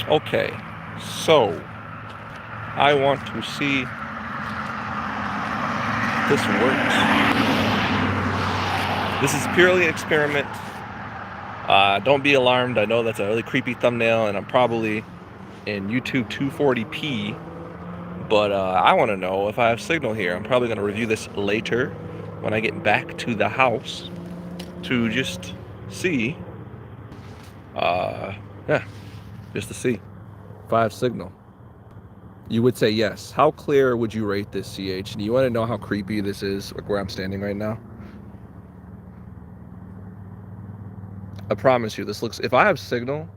Okay, so I want to see if this works. This is purely an experiment. Don't be alarmed. I know that's a really creepy thumbnail, and I'm probably in YouTube 240p, but I want to know if I have signal here. I'm probably going to review this later when I get back to the house to just see. Yeah, just to see if I have signal. You would say yes. How clear would you rate this, CH? Do you want to know how creepy this is, like where I'm standing right now? I promise you, this looks... If I have signal,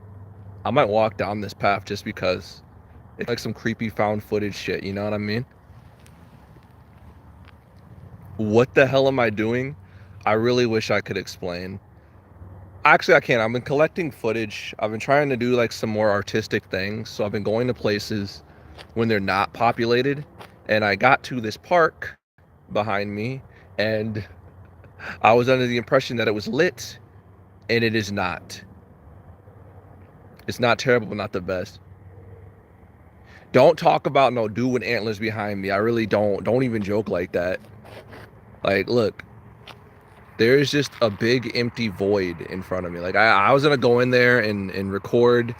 I might walk down this path just because it's like some creepy found footage shit, you know what I mean? What the hell am I doing? I really wish I could explain. Actually, I can't. I've been collecting footage. I've been trying to do like some more artistic things. So I've been going to places when they're not populated. And I got to this park behind me, and I was under the impression that it was lit, and it is not. It's not terrible, but not the best. Don't talk about no dude with antlers behind me. I really don't. Don't even joke like that. Like, look, there's just a big empty void in front of me. Like, I was gonna go in there and record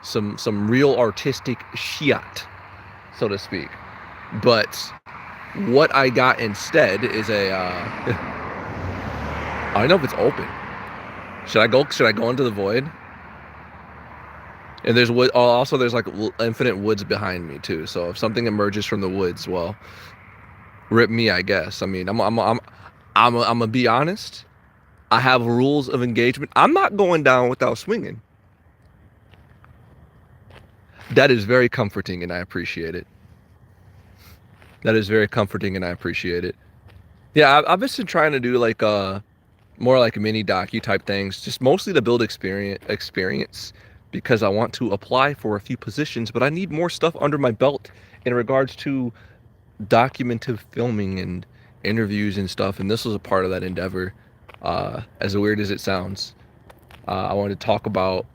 some real artistic shit, so to speak. But what I got instead is a I don't know if it's open. Should I go into the void? And there's wood. Oh, also there's like infinite woods behind me too. So if something emerges from the woods, well, rip me, I guess. I mean, I'm gonna be honest. I have rules of engagement. I'm not going down without swinging. That is very comforting, and I appreciate it. That is very comforting, and I appreciate it. Yeah, I've just been trying to do like more like mini docu type things, just mostly to build experience because I want to apply for a few positions, but I need more stuff under my belt in regards to documentive filming and interviews and stuff. And this was a part of that endeavor. As weird as it sounds, I wanted to talk about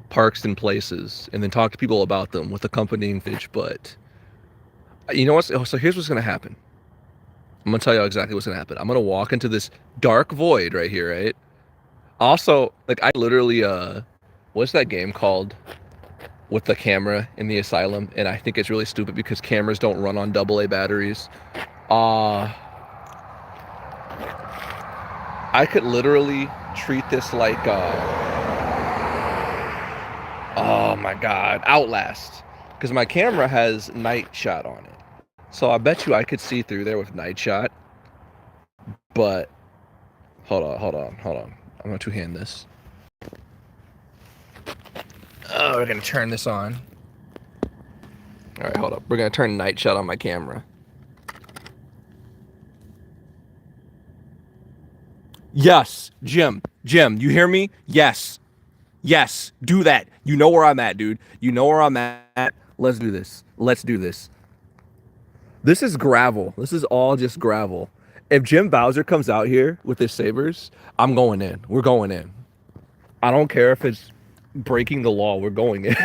parks and places and then talk to people about them with accompanying footage. But you know what? So here's what's gonna happen. I'm gonna tell you exactly what's gonna happen. I'm gonna walk into this dark void right here, right? Also, like I literally what's that game called with the camera in the asylum? And I think it's really stupid because cameras don't run on AA batteries. I could literally treat this like oh my god, Outlast. Because my camera has night shot on it. So I bet you I could see through there with night shot. But hold on. I'm going to two-hand this. Oh, we're going to turn this on. All right, hold up. We're going to turn night shot on my camera. Yes, Jim, you hear me? Yes, do that. You know where I'm at, dude. You know where I'm at. Let's do this. This is gravel. This is all just gravel. If Jim Bowser comes out here with his sabers, I'm going in. We're going in. I don't care if it's breaking the law. We're going in.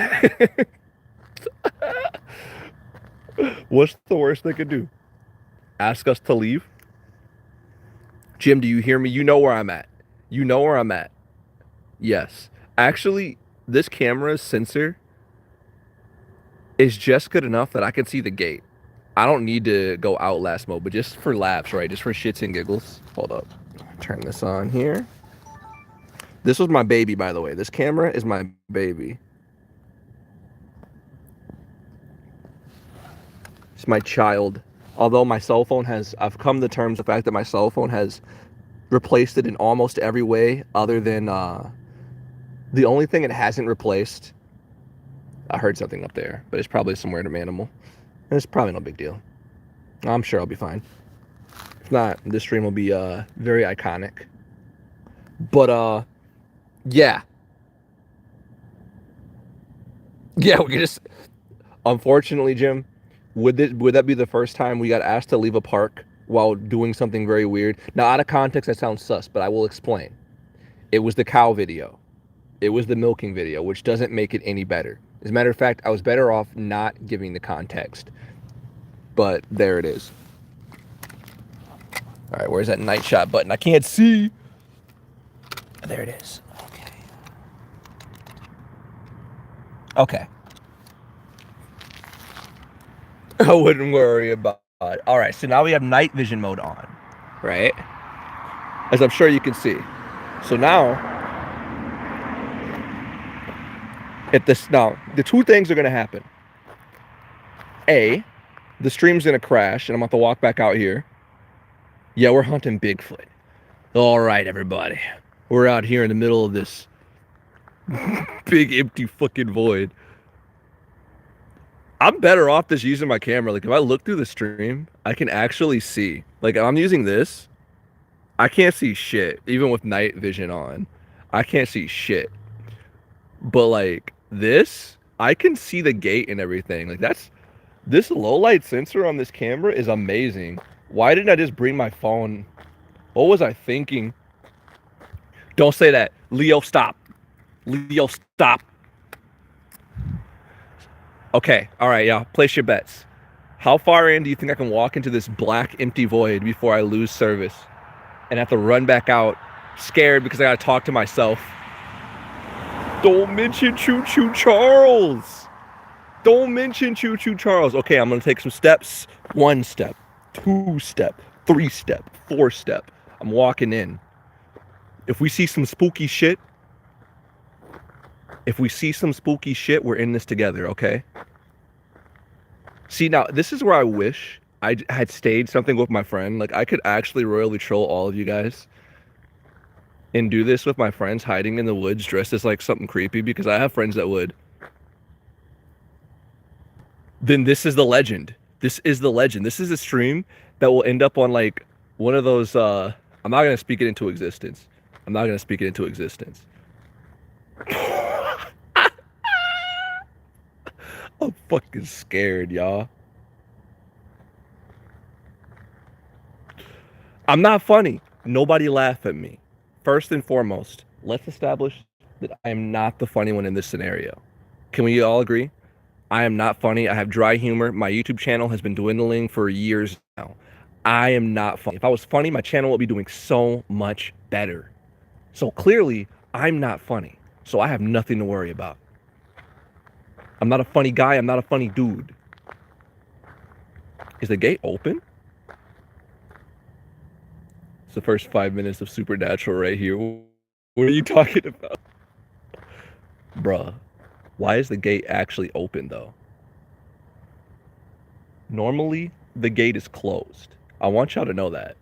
What's the worst they could do? Ask us to leave? Jim, do you hear me? You know where I'm at. You know where I'm at. Yes. Actually, this camera's sensor is just good enough that I can see the gate. I don't need to go Outlast mode, but just for laughs, right? Just for shits and giggles. Hold up. Turn this on here. This was my baby, by the way. This camera is my baby. It's my child. Although my cell phone has... I've come to terms with the fact that my cell phone has replaced it in almost every way other than... the only thing it hasn't replaced... I heard something up there, but it's probably some random animal. It's probably no big deal. I'm sure I'll be fine. If not, this stream will be very iconic. But yeah. Yeah, we can just... Unfortunately, Jim, would that be the first time we got asked to leave a park while doing something very weird? Now, out of context, that sounds sus, but I will explain. It was the cow video. It was the milking video, which doesn't make it any better. As a matter of fact, I was better off not giving the context. But there it is. All right, where's that night shot button? I can't see. There it is. Okay. Okay. I wouldn't worry about it. All right, so now we have night vision mode on, right? As I'm sure you can see. So now, the two things are gonna happen. A, the stream's gonna crash, and I'm gonna have to walk back out here. Yeah, we're hunting Bigfoot. All right, everybody. We're out here in the middle of this big empty fucking void. I'm better off just using my camera. Like, if I look through the stream, I can actually see. Like, if I'm using this, I can't see shit, even with night vision on. I can't see shit. But, like, this, I can see the gate and everything. Like, this low light sensor on this camera is amazing. Why didn't I just bring my phone? What was I thinking? Don't say that. Leo, stop. Leo, stop. Okay, all right, y'all. Place your bets. How far in do you think I can walk into this black, empty void before I lose service and have to run back out, scared because I gotta talk to myself? Don't mention Choo Choo Charles. Don't mention Choo Choo Charles. Okay, I'm gonna take some steps. 1 step, 2 step, 3 step, 4 step. I'm walking in. If we see some spooky shit, we're in this together, okay? See, now, this is where I wish I had stayed something with my friend. Like, I could actually royally troll all of you guys and do this with my friends hiding in the woods dressed as, like, something creepy, because I have friends that would. Then this is the legend. This is the legend. This is a stream that will end up on, like, one of those, I'm not going to speak it into existence. I'm fucking scared, y'all. I'm not funny. Nobody laugh at me. First and foremost, let's establish that I am not the funny one in this scenario. Can we all agree? I am not funny. I have dry humor. My YouTube channel has been dwindling for years now. I am not funny. If I was funny, my channel would be doing so much better. So clearly, I'm not funny. So I have nothing to worry about. I'm not a funny guy. I'm not a funny dude. Is the gate open? It's the first 5 minutes of Supernatural right here. What are you talking about? Bruh, why is the gate actually open though? Normally, the gate is closed. I want y'all to know that.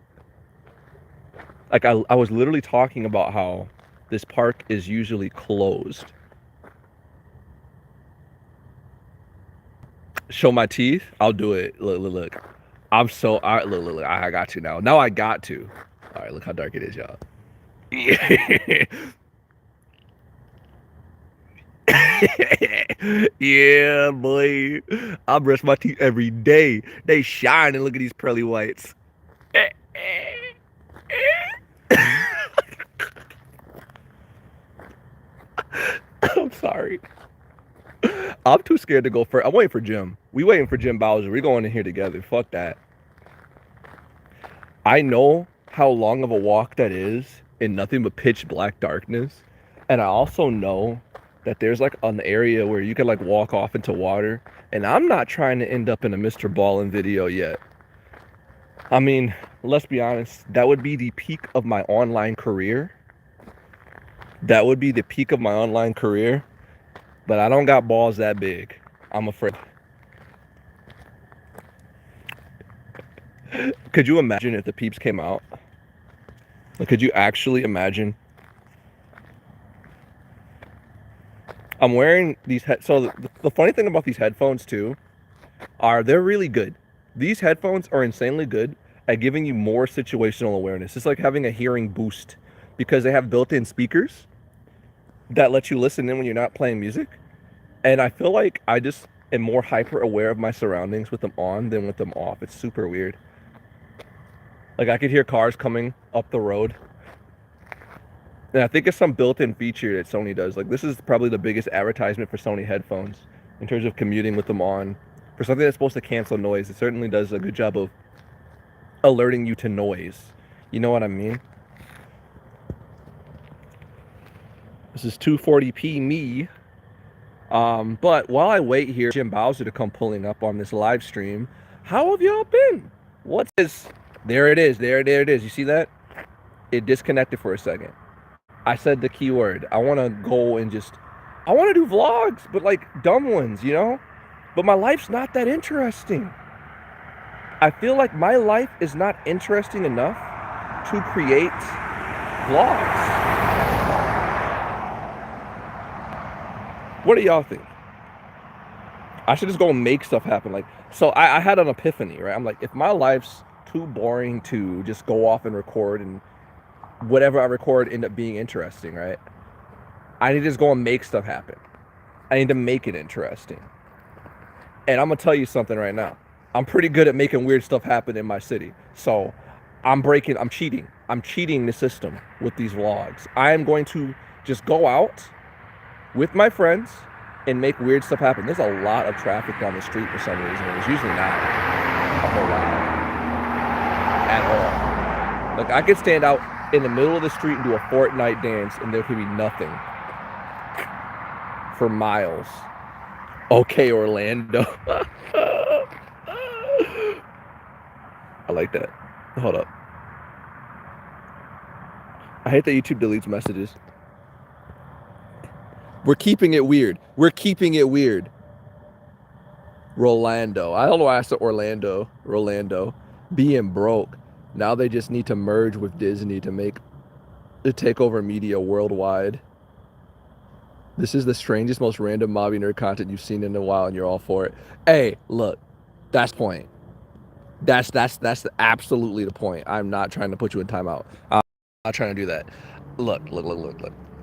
Like, I was literally talking about how this park is usually closed. Show my teeth? I'll do it. Look. Look, I got to now. Now I got to. All right, look how dark it is, y'all. Yeah, boy. I brush my teeth every day. They shine, and look at these pearly whites. I'm sorry. I'm too scared to go first. I'm waiting for Jim. We waiting for Jim Bowser. We're going in here together. Fuck that. I know how long of a walk that is in nothing but pitch black darkness. And I also know that there's like an area where you can like walk off into water. And I'm not trying to end up in a Mr. Ballin video yet. I mean, let's be honest. That would be the peak of my online career. That would be the peak of my online career. But I don't got balls that big. I'm afraid. Could you imagine if the peeps came out? Like, could you actually imagine? I'm wearing these so the funny thing about these headphones too are they're really good. These headphones are insanely good at giving you more situational awareness. It's like having a hearing boost because they have built-in speakers that let you listen in when you're not playing music. And I feel like I just am more hyper aware of my surroundings with them on than with them off. It's super weird. Like, I could hear cars coming up the road And I think it's some built-in feature that Sony does. Like, this is probably the biggest advertisement for Sony headphones in terms of commuting with them on. For something that's supposed to cancel noise, it certainly does a good job of alerting you to noise. You know what I mean? This is 240p me. But while I wait here, Jim Bowser to come pulling up on this live stream, how have y'all been? What's this? There it is. There it is. You see that? It disconnected for a second. I said the keyword. I want to go and I want to do vlogs, but like dumb ones, you know? But my life's not that interesting. I feel like my life is not interesting enough to create vlogs. What do y'all think? I should just go and make stuff happen. Like, so I had an epiphany, right? I'm like, if my life's too boring to just go off and record and whatever I record end up being interesting, right? I need to just go and make stuff happen. I need to make it interesting. And I'm gonna tell you something right now. I'm pretty good at making weird stuff happen in my city. So I'm cheating. I'm cheating the system with these vlogs. I am going to just go out with my friends and make weird stuff happen. There's a lot of traffic down the street for some reason. There's usually not a whole lot at all. Like, I could stand out in the middle of the street and do a Fortnite dance and there could be nothing for miles. Okay, Orlando. I like that. Hold up. I hate that YouTube deletes messages. We're keeping it weird. We're keeping it weird. Rolando. I don't know why I said Orlando. Rolando. Being broke. Now they just need to merge with Disney to take over media worldwide. This is the strangest, most random mobby nerd content you've seen in a while, and you're all for it. Hey, look, that's point. That's absolutely the point. I'm not trying to put you in timeout. I'm not trying to do that. Look.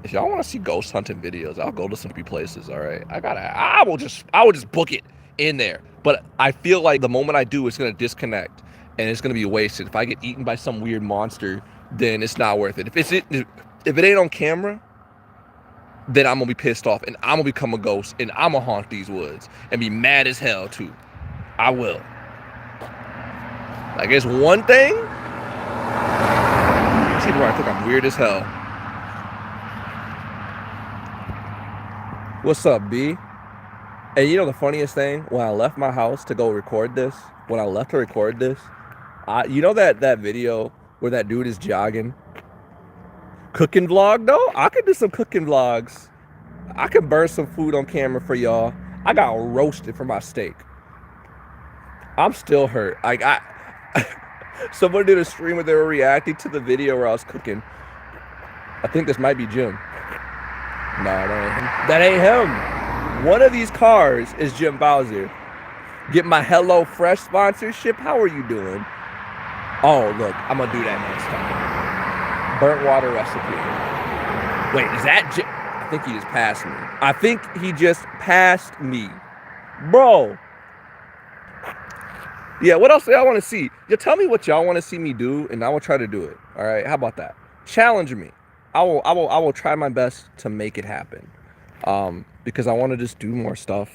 If y'all want to see ghost hunting videos, I'll go to some places. All right, I will just book it in there. But I feel like the moment I do, it's gonna disconnect and it's gonna be wasted. If I get eaten by some weird monster, then it's not worth it. If it ain't on camera, then I'm gonna be pissed off and I'm gonna become a ghost and I'm gonna haunt these woods and be mad as hell too. I will. Like, it's one thing. See where I think I'm weird as hell. What's up, B? And you know the funniest thing? When I left my house to go record this, you know that video where that dude is jogging? Cooking vlog though? I could do some cooking vlogs. I could burn some food on camera for y'all. I got roasted for my steak. I'm still hurt. Someone did a stream where they were reacting to the video where I was cooking. I think this might be Jim. No, that ain't him. One of these cars is Jim Bowser. Get my Hello Fresh sponsorship. How are you doing? Oh, look, I'm gonna do that next time. Burnt water recipe. Wait, is that Jim? I think he just passed me. Bro. Yeah, what else do y'all want to see? You tell me what y'all want to see me do, and I will try to do it. All right, how about that? Challenge me. I will try my best to make it happen. Because I want to just do more stuff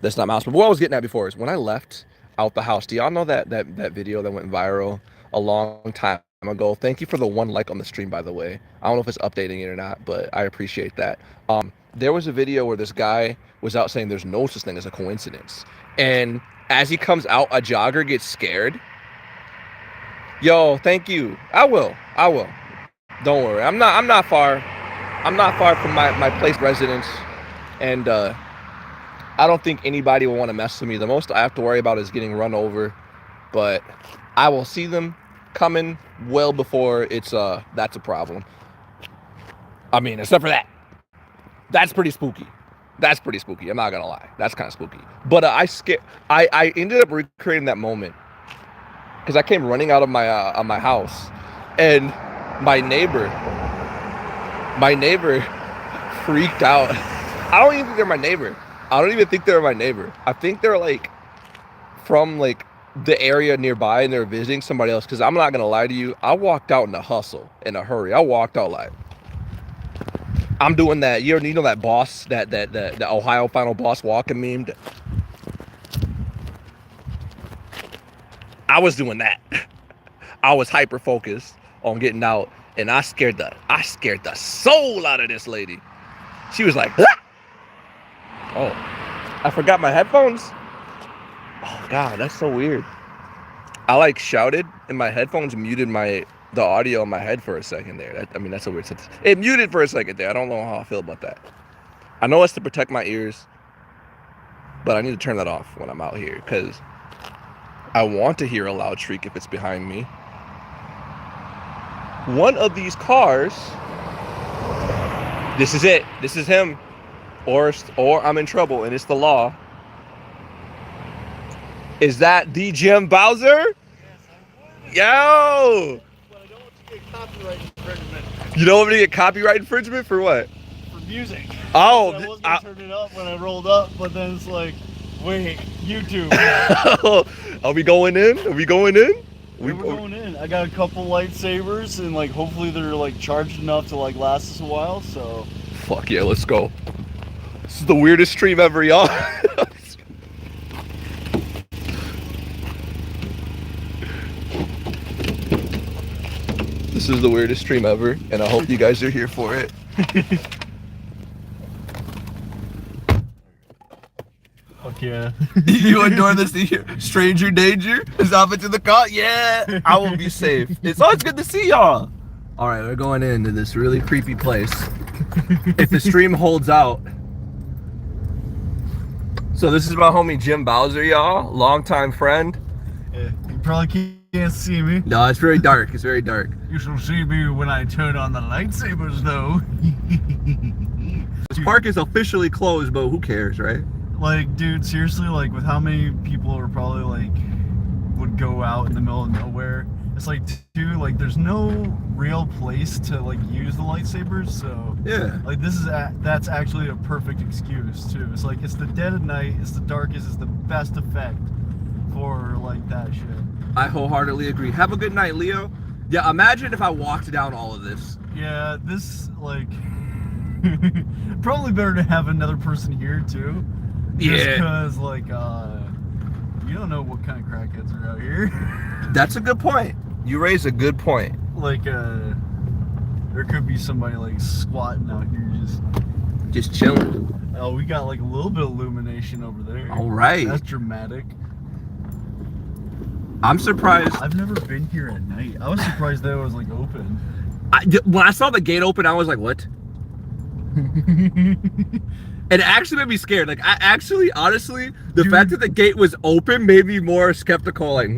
that's not mouse. But what I was getting at before is when I left out the house. Do y'all know that video that went viral a long time ago? Thank you for the 1 like on the stream, by the way. I don't know if it's updating it or not, but I appreciate that. There was a video where this guy was out saying there's no such thing as a coincidence, and as he comes out, a jogger gets scared. Yo, thank you. I will. Don't worry. I'm not far from my place of residence, and I don't think anybody will want to mess with me. The most I have to worry about is getting run over, but I will see them coming well before that's a problem. I mean, except for that. That's pretty spooky. I'm not gonna lie. That's kind of spooky. But I ended up recreating that moment because I came running out of my house, and my neighbor freaked out. I don't even think they're my neighbor. I think they're like from like the area nearby, and they're visiting somebody else. Because I'm not gonna lie to you, I walked out in a hurry. I walked out like, I'm doing that. You know that boss, that Ohio final boss walking meme. I was doing that. I was hyper focused on getting out, and I scared the soul out of this lady. She was like, ah! Oh, I forgot my headphones. Oh God, that's so weird. I like shouted, and my headphones muted the audio in my head for a second there. That's a weird sentence. It muted for a second there. I don't know how I feel about that. I know it's to protect my ears, but I need to turn that off when I'm out here because I want to hear a loud shriek if it's behind me. One of these cars, this is it. This is him, or I'm in trouble, and it's the law. Is that the Jim Bowser? Yes, yo! But I don't want to get copyright infringement. You don't want me to get copyright infringement for what? For music. Oh, I was gonna turn it up when I rolled up, but then it's like, wait, YouTube. Are we going in? Are we going in? We're going in. I got a couple lightsabers, and like hopefully they're like charged enough to like last us a while. So. Fuck yeah, let's go. This is the weirdest stream ever, y'all. This is the weirdest stream ever, and I hope you guys are here for it. Fuck yeah. You adore this stranger danger? Is off into the car? Yeah, I will be safe. It's always good to see y'all. All right, we're going into this really creepy place. If the stream holds out. So this is my homie Jim Bowser, y'all. Longtime friend. Yeah, you probably can't see me. No, it's very dark. It's very dark. You shall see me when I turn on the lightsabers, though. This park is officially closed, but who cares, right? Like, dude, seriously, like, with how many people are probably, like, would go out in the middle of nowhere, it's like, dude, like, there's no real place to, like, use the lightsabers, so... Yeah. Like, that's actually a perfect excuse, too. It's like, it's the dead of night, it's the darkest, it's the best effect for, like, that shit. I wholeheartedly agree. Have a good night, Leo. Yeah, imagine if I walked down all of this. Yeah, this, like... probably better to have another person here, too. Just because, like, you don't know what kind of crackheads are out here. That's a good point. You raise a good point. Like, there could be somebody, like, squatting out here just chilling. Oh, we got, like, a little bit of illumination over there. All right. That's dramatic. I'm surprised. I've never been here at night. I was surprised that it was, like, open. When I saw the gate open, I was like, what? It actually made me scared. Like, I actually, honestly, the fact that the gate was open made me more skeptical. Like,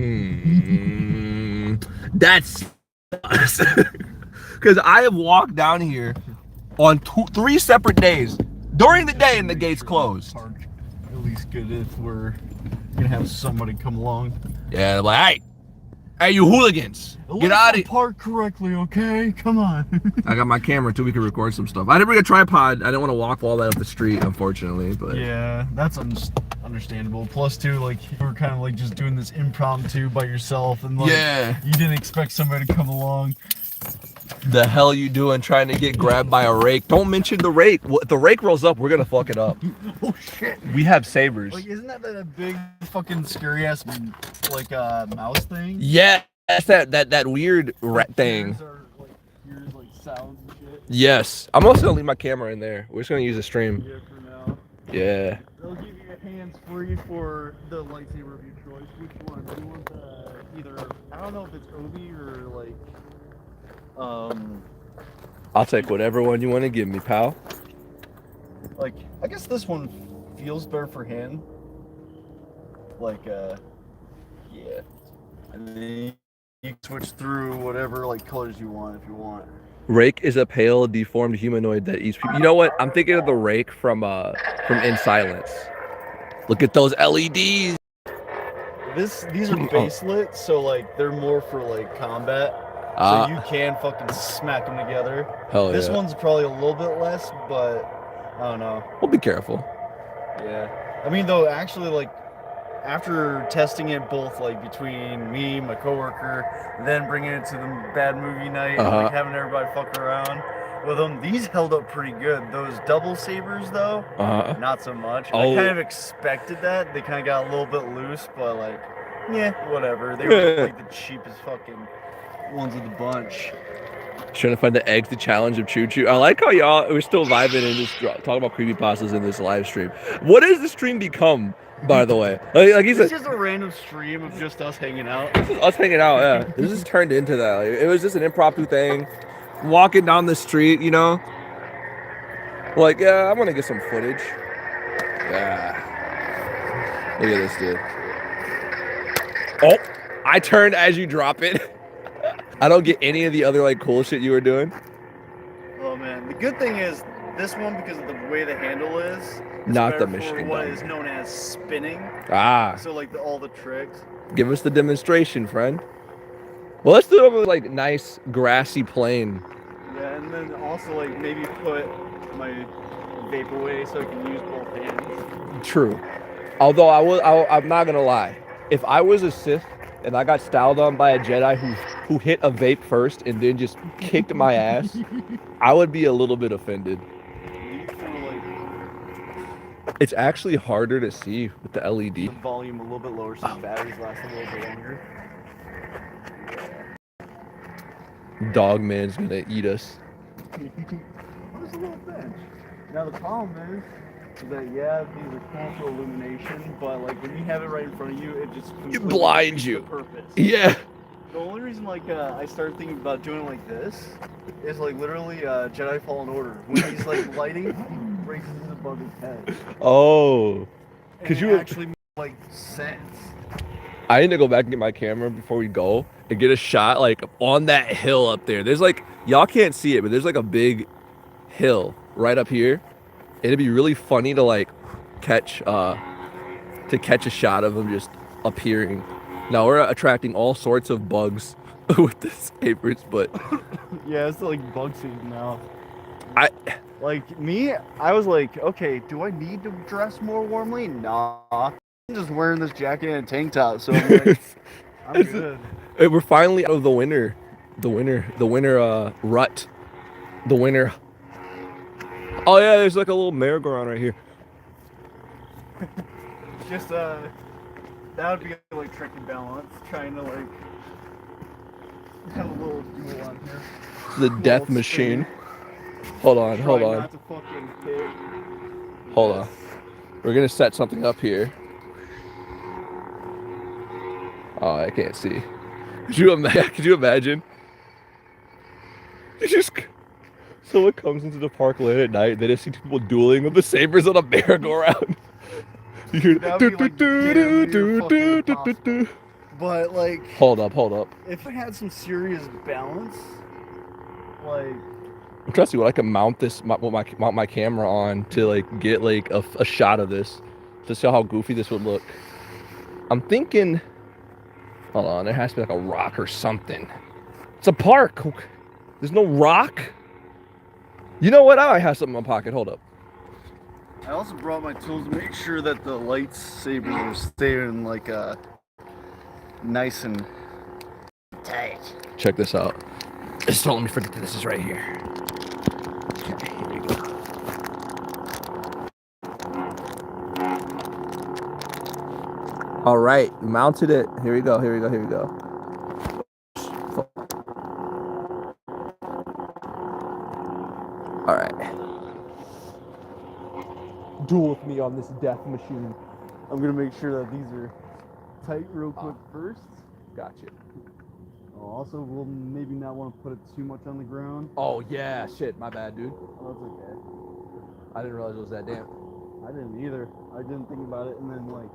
that's because I have walked down here on 3 separate days during the day, and the gate's closed. At least good if we're gonna have somebody come along. Yeah, like, hey, you hooligans, get out of here. Park correctly, okay? Come on. I got my camera too. We can record some stuff. I didn't bring a tripod. I didn't want to walk all that up the street, unfortunately. But yeah, that's understandable. Plus, too, like, you were kind of like just doing this impromptu by yourself, and like, you didn't expect somebody to come along. The hell you doing trying to get grabbed by a rake? Don't mention the rake. If the rake rolls up, we're gonna fuck it up. Oh shit. We have sabers. Like, isn't that a big fucking scary ass like mouse thing? Yeah, that's that weird rat thing. Here's like sounds and shit. Yes. I'm also gonna leave my camera in there. We're just gonna use the stream. Yeah, for now. Yeah. They'll give you hands free for the lightsaber of your choice. Which one? Do you want the either, I don't know if it's Obi or like I'll take whatever one you want to give me, pal. Like, I guess this one feels better for hand. Like, yeah. And then you can switch through whatever, like, colors you want if you want. Rake is a pale, deformed humanoid that eats people. You know what? I'm thinking of the Rake from In Silence. Look at those LEDs. These are baselit, so, like, they're more for, like, combat. So you can fucking smack them together. Hell yeah. This one's probably a little bit less, but I don't know. We'll be careful. Yeah. I mean, though, actually, like, after testing it both, like, between me, my coworker, then bringing it to the bad movie night, and, like, having everybody fuck around, with them. These held up pretty good. Those double sabers, though, not so much. Oh. I kind of expected that. They kind of got a little bit loose, but like, yeah, whatever. They were like the cheapest fucking ones of the bunch. Trying to find the eggs, the challenge of Choo Choo. I like how y'all we're still vibing and just talking about creepypastas in this live stream. What has the stream become, by the way? Like he said, It's just a random stream of just us hanging out. this is us hanging out. Yeah, this has turned into that. Like, it was just an impromptu thing, walking down the street, you know. Like, yeah, I want to get some footage. Yeah. Look at this dude. Oh, I turned as you drop it. I don't get any of the other like cool shit you were doing. Oh man, the good thing is this one, because of the way the handle is, Not the better Michigan for what dog. is known as spinning. Ah, So like all the tricks. give us the demonstration, friend. Well, let's do it over like nice grassy plain. Yeah, and then also like maybe put my vape away so I can use both hands. True. Although I'm not gonna lie. If I was a Sith and I got styled on by a Jedi who hit a vape first and then just kicked my ass, I would be a little bit offended. It's actually harder to see with the The LED. volume a little bit lower so the batteries last a little bit longer. Dog man's gonna eat us. There's a little bench. Now the problem is that yeah, these are cool for illumination, but like when you have it right in front of you, it just It blinds you. defeats the purpose. Yeah. The only reason like I started thinking about doing it like this is like literally Jedi Fallen Order. When he's like lighting, he raises it above his head. Oh. Because you actually makes, like sense. I need to go back and get my camera before we go and get a shot like on that hill up there. There's like, y'all can't see it, but there's like a big hill right up here. It'd be really funny to like catch a shot of them just appearing. Now we're attracting all sorts of bugs with the sabers, but Yeah, it's like bug season now. I Me, I was like, okay, do I need to dress more warmly? Nah. I'm just wearing this jacket and a tank top, so I'm like, I'm good. we're finally out of the winter rut. The winter. Oh yeah, there's like a little merry-go-round right here. Just that would be like tricky balance, trying to like have a little duel on here. The death machine. Hold on. Not to fucking hit. Hold on. We're gonna set something up here. Oh, I can't see. Could you imagine? You just someone comes into the park late at night, they just see people dueling with the sabers on a merry-go-round. You hear That'd be, like, damn near fucking impossible. But like, Hold up. if I had some serious balance, like, Trust me, when I can mount my camera on to like get like a shot of this to see how goofy this would look. I'm thinking, hold on, there has to be like a rock or something. It's a park. There's no rock. You know what? I might have something in my pocket. Hold up. I also brought my tools to make sure that the lightsabers are staying like nice and tight. Check this out. Just don't let me forget that this is right here. Okay, here we go. All right, mounted it. Here we go. All right. Duel with me on this death machine. I'm gonna make sure that these are tight real quick first. Gotcha. Also, we'll maybe not want to put it too much on the ground. Oh yeah, shit. My bad, dude. Oh, that's okay. I didn't realize it was that damp. I didn't either. I didn't think about it, and then I'm like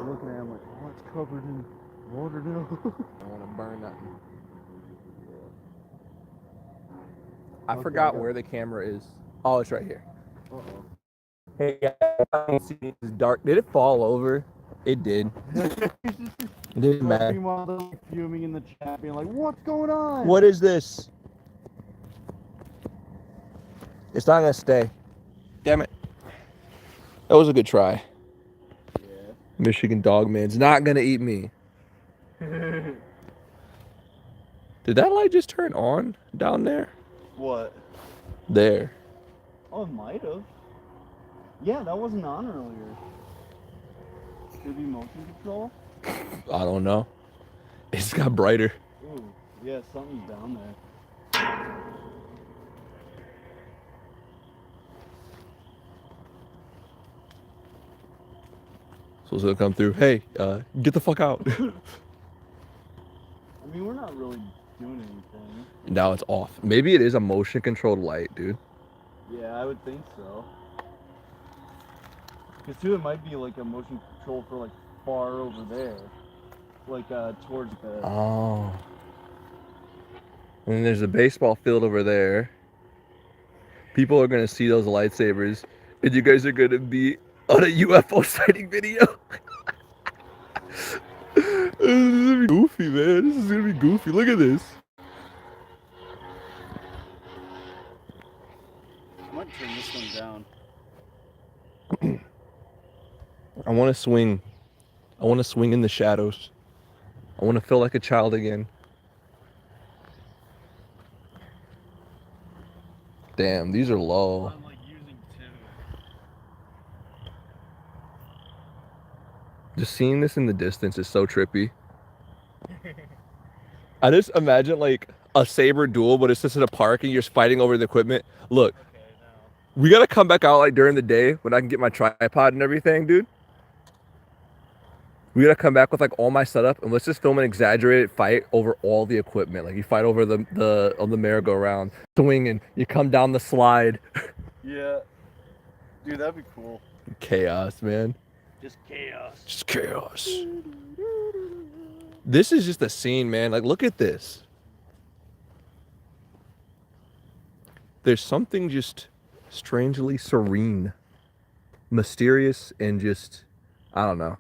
looking at it, I'm like, oh, it's covered in water now. I don't want to burn nothing. I Okay, forgot I got where the camera is. Oh, it's right here. Uh-oh. Hey, guys, it's dark. Did it fall over? It did. It didn't matter. Meanwhile, they're like fuming in the chat, being like, what's going on? What is this? It's not gonna stay. Damn it. That was a good try. Yeah. Michigan dog man's not gonna eat me. Did that light just turn on down there? What? There. Oh, it might have. Yeah, that wasn't on earlier. Could it be motion control? I don't know. It's got brighter. Ooh, yeah, something's down there. So it's gonna come through. Hey, get the fuck out. I mean, we're not really doing anything. Now it's off. Maybe it is a motion controlled light, dude. Yeah, I would think so. Because too, it might be like a motion control for like far over there, like towards the. Oh. And then there's a baseball field over there. People are gonna see those lightsabers, and you guys are gonna be on a UFO sighting video. This is gonna be goofy, man. This is gonna be goofy. Look at this. I might turn this one down. I want to swing. I want to swing in the shadows. I want to feel like a child again. Damn, these are low. I'm like using two. Just seeing this in the distance is so trippy. I just imagine like a saber duel, but it's just in a park and you're just fighting over the equipment. Look, Okay, now. we gotta come back out like during the day when I can get my tripod and everything, dude. We gotta come back with like all my setup and let's just film an exaggerated fight over all the equipment. Like you fight over the on the merry-go-round, swinging, you come down the slide. Yeah. Dude, that'd be cool. Chaos, man. Just chaos. Just chaos. This is just a scene, man. Like, look at this. There's something just strangely serene, mysterious, and just, I don't know.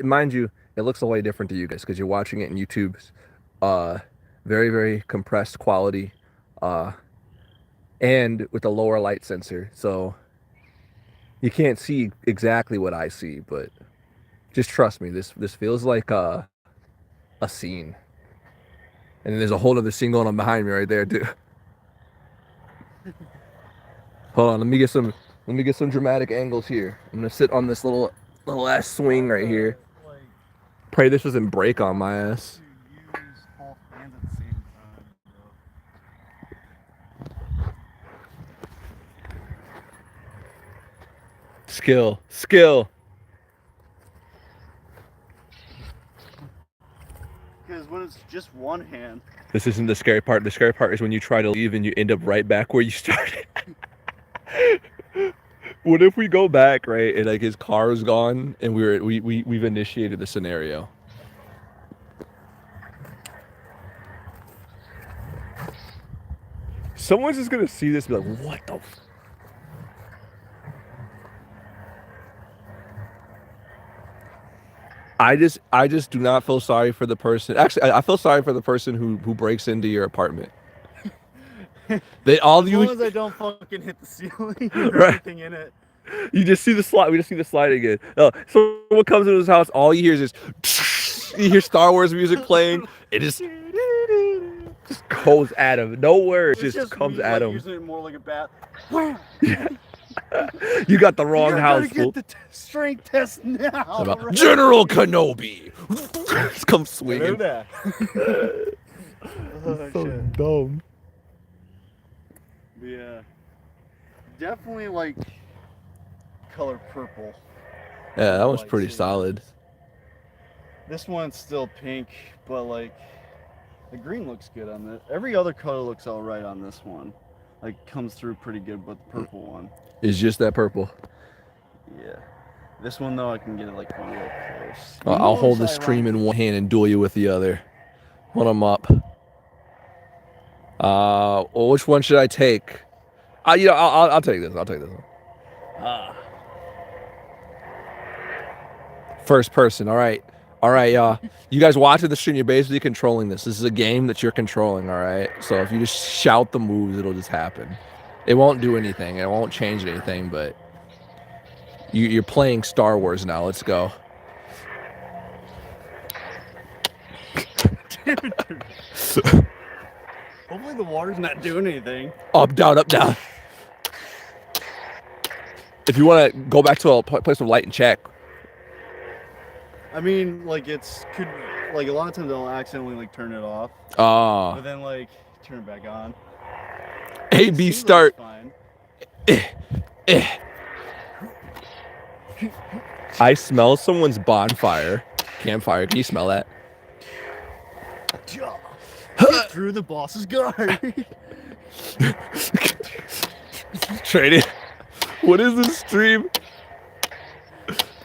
Mind you, it looks a way different to you guys because you're watching it in YouTube's very, very compressed quality and with a lower light sensor. So you can't see exactly what I see, but just trust me, this feels like a scene. And then there's a whole other scene going on behind me right there, too. Hold on, let me get some dramatic angles here. I'm gonna sit on this little ass swing right here. Pray this doesn't break on my ass. Use both hands at the same time. Skill. Because when it's just one hand. This isn't the scary part. The scary part is when you try to leave and you end up right back where you started. What if we go back, right, and like his car is gone and we've initiated the scenario? Someone's just gonna see this and be like, what the I just do not feel sorry for the person. Actually, I feel sorry for the person who breaks into your apartment. They all as long as I don't fucking hit the ceiling or Right. anything in it. You just see the slide. We just see the slide again. No, someone comes into his house. All you hear is just you hear Star Wars music playing. It just goes at him. No words, It's just comes me, at like, him. using it more like a bat. You got the wrong house, You're gonna get the strength test now. About right? General Kenobi. Just come swinging. Hello there. Oh, So shit. dumb. Yeah. Definitely like color purple. Yeah, that was Like, pretty see. solid. This one's still pink, but like the green looks good on it. Every other color looks all right on this one. Like comes through pretty good, but the purple one. It's just that purple. Yeah. This one though, I can get it like real close. I'll hold the stream in one hand and duel you with the other. When I'm up. Well, which one should I take? I'll take this. I'll take this one. First person. All right, y'all. You guys watching the stream, you're basically controlling this. This is a game that you're controlling. All right. So if you just shout the moves, it'll just happen. It won't do anything. It won't change anything. But you're playing Star Wars now. Let's go. Hopefully the water's not doing anything. Up, down, up, down. If you want to go back to a place of light and check. I mean, like could like a lot of times they'll accidentally like turn it off. But then like turn it back on. A, B, start. I smell someone's bonfire. Campfire. Can you smell that? Through the boss's guard. Trading. What is this stream?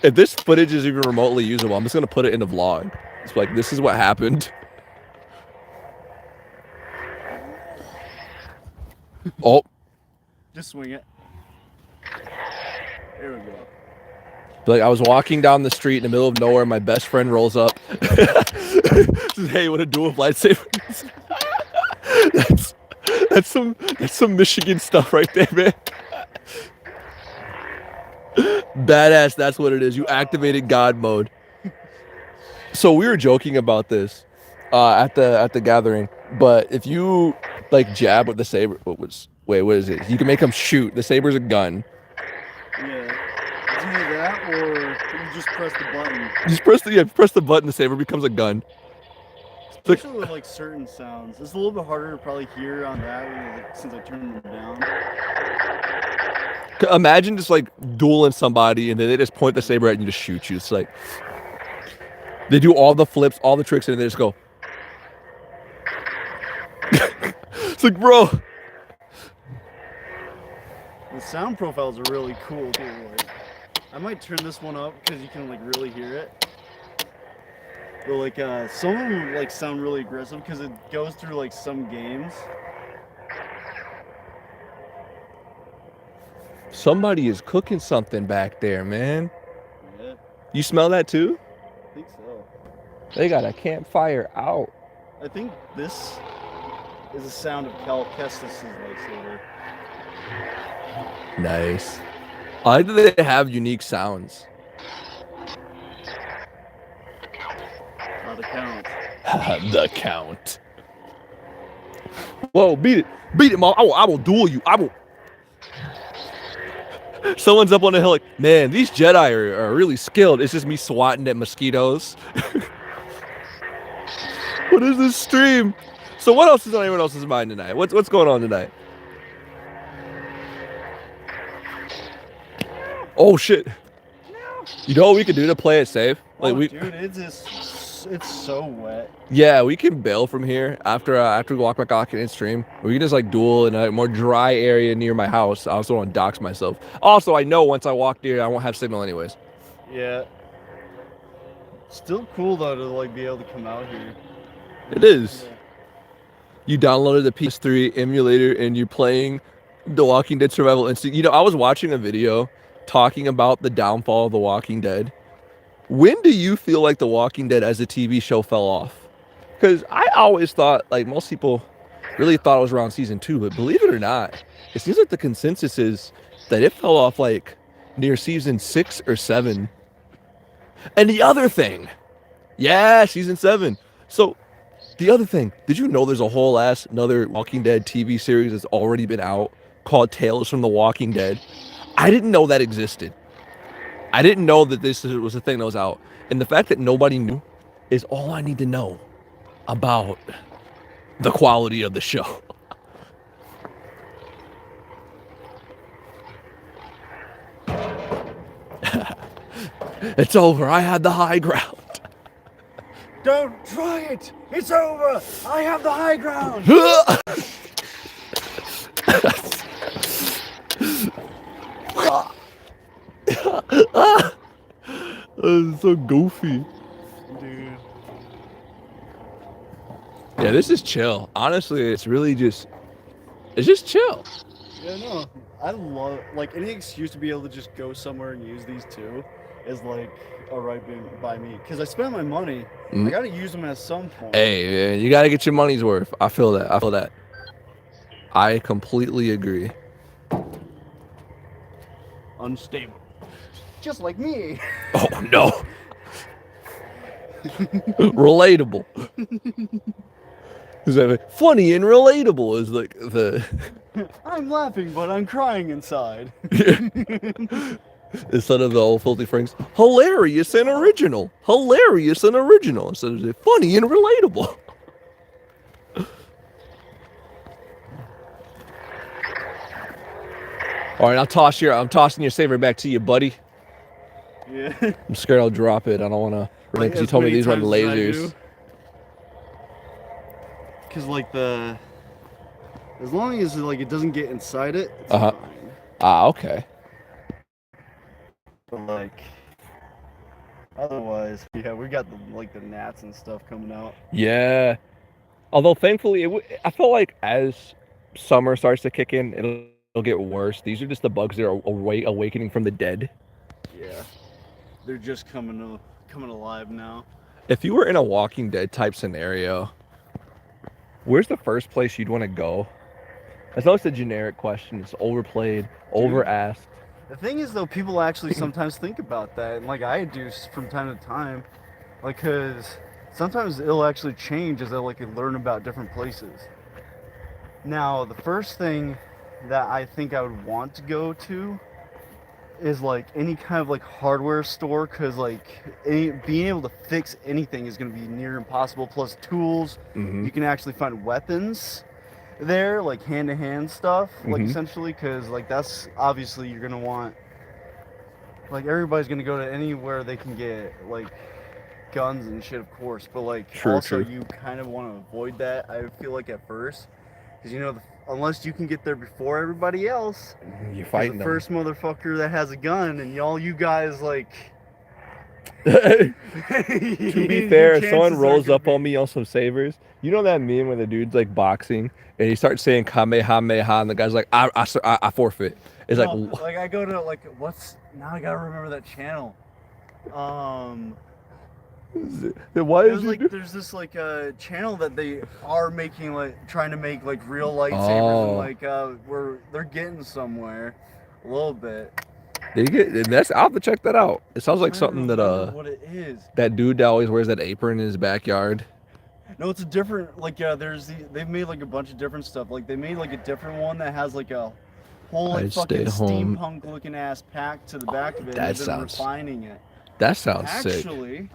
If this footage is even remotely usable, I'm just gonna put it in a vlog. It's like, this is what happened. Oh. Just swing it. There we go. Like, I was walking down the street in the middle of nowhere. My best friend rolls up. Says, hey, what a duel of lightsabers. that's some Michigan stuff right there, man. Badass, that's what it is. You activated God mode. So we were joking about this at the gathering, but if you like jab with the saber, what is it? You can make them shoot. The saber's a gun. Yeah. It's either that or you just press the button. Press the button, the saber becomes a gun. Especially with like certain sounds. It's a little bit harder to probably hear on that since I turned them down. Imagine just like dueling somebody and then they just point the saber at you and just shoot you. It's like they do all the flips, all the tricks, and then they just go. It's like, bro. The sound profiles are really cool too. Like, I might turn this one up because you can like really hear it. But like some of them like sound really aggressive because it goes through like some games. Somebody is cooking something back there, man. Yeah. You smell that too? I think so. They got a campfire out. I think this is the sound of Cal Kestis' lightsaber. Nice. I like that they have unique sounds. The count. The count. Whoa, beat it, Mom. I will duel you. I will. Someone's up on the hill like, man, these Jedi are really skilled. It's just me swatting at mosquitoes. What is this stream? So what else is on anyone else's mind tonight? What's going on tonight? Oh shit. You know what we could do to play it safe? Like dude, it's so wet. Yeah, we can bail from here after we walk back out and stream. We can just like duel in a more dry area near my house. I also don't want to dox myself. Also, I know once I walk there, I won't have signal anyways. Yeah. Still cool though to like be able to come out here. It is. Yeah. You downloaded the PS3 emulator and you're playing The Walking Dead Survival Instinct. You know, I was watching a video talking about the downfall of The Walking Dead. When do you feel like The Walking Dead as a TV show fell off? Because I always thought, like most people really thought it was around season 2, but believe it or not, it seems like the consensus is that it fell off like near season 6 or 7. And the other thing, yeah, season 7. So the other thing, did you know there's a whole another Walking Dead TV series that's already been out called Tales from the Walking Dead? I didn't know that existed. I didn't know that this was a thing that was out. And the fact that nobody knew is all I need to know about the quality of the show. It's over. I had the high ground. Don't try it. It's over. I have the high ground. It's so goofy. Dude. Yeah, this is chill. Honestly, it's just chill. Yeah, no. I love like any excuse to be able to just go somewhere and use these two is like alright by me. Because I spend my money. I gotta use them at some point. Hey, man, you gotta get your money's worth. I feel that. I completely agree. Unstable. Just like me. Oh no. Relatable. Is that funny and relatable? Is like the I'm laughing, but I'm crying inside. instead of the old filthy Franks, hilarious and original, hilarious and original. Instead of the funny and relatable. All right, I'm tossing your saver back to you, buddy. Yeah. I'm scared I'll drop it. I don't want to. Like, Because you as told me many these run times as I lasers. do. Cause like as long as like it doesn't get inside it, it's fine. Ah, okay. But like, otherwise, yeah, we got the gnats and stuff coming out. Yeah. Although thankfully, I feel like as summer starts to kick in, it'll get worse. These are just the bugs that are awakening from the dead. Yeah, they're just coming alive now. If you were in a Walking Dead type scenario, where's the first place you'd want to go? I know it's a generic question. It's overplayed, over-asked. The thing is, though, people actually sometimes think about that, and like I do from time to time, like, cause sometimes it'll actually change as I like learn about different places. Now, the first thing that I think I would want to go to is like any kind of like hardware store, cause like being able to fix anything is going to be near impossible. Plus tools, you can actually find weapons there, like hand-to-hand stuff, like essentially, because like that's obviously you're gonna want, like everybody's gonna go to anywhere they can get like guns and shit, of course, but like you kind of want to avoid that, I feel like, at first, because you know unless you can get there before everybody else, you're fighting the first motherfucker that has a gun, and all you guys like. To be fair, if someone rolls up on me on some sabers, you know that meme where the dude's like boxing and he starts saying Kamehameha and the guy's like, I forfeit. It's no, like I go to like now I gotta remember that channel. There's this like channel that they are making, like trying to make like real lightsabers and like where they're getting somewhere a little bit. I'll have to check that out. It sounds like something that what it is. That dude that always wears that apron in his backyard. No, it's a different, like, they've made like a bunch of different stuff. Like they made like a different one that has like a whole like fucking steampunk looking ass pack to the back of it. That and sounds refining it. That sounds sick. Actually,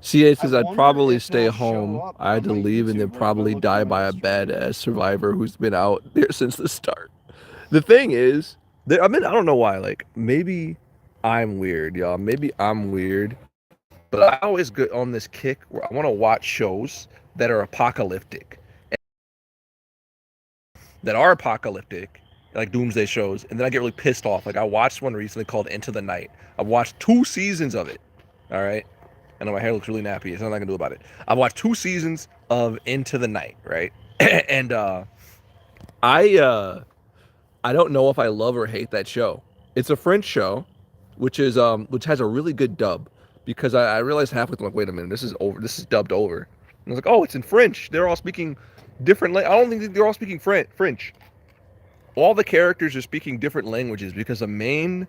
see, it says I'd probably stay home. I had to leave and then probably die by a badass survivor who's been out there since the start. The thing is, I don't know why. Like, maybe I'm weird, y'all. Maybe I'm weird. But I always get on this kick where I want to watch shows that are apocalyptic. Like doomsday shows. And then I get really pissed off. Like, I watched one recently called Into the Night. I watched 2 seasons of it. All right? I know my hair looks really nappy. There's nothing I can do about it. I've watched 2 seasons of Into the Night, right? And I don't know if I love or hate that show. It's a French show, which has a really good dub, because I realized halfway through, like, wait a minute, this is dubbed over. And I was like, oh, it's in French. They're all speaking different. I don't think they're all speaking French. All the characters are speaking different languages because the main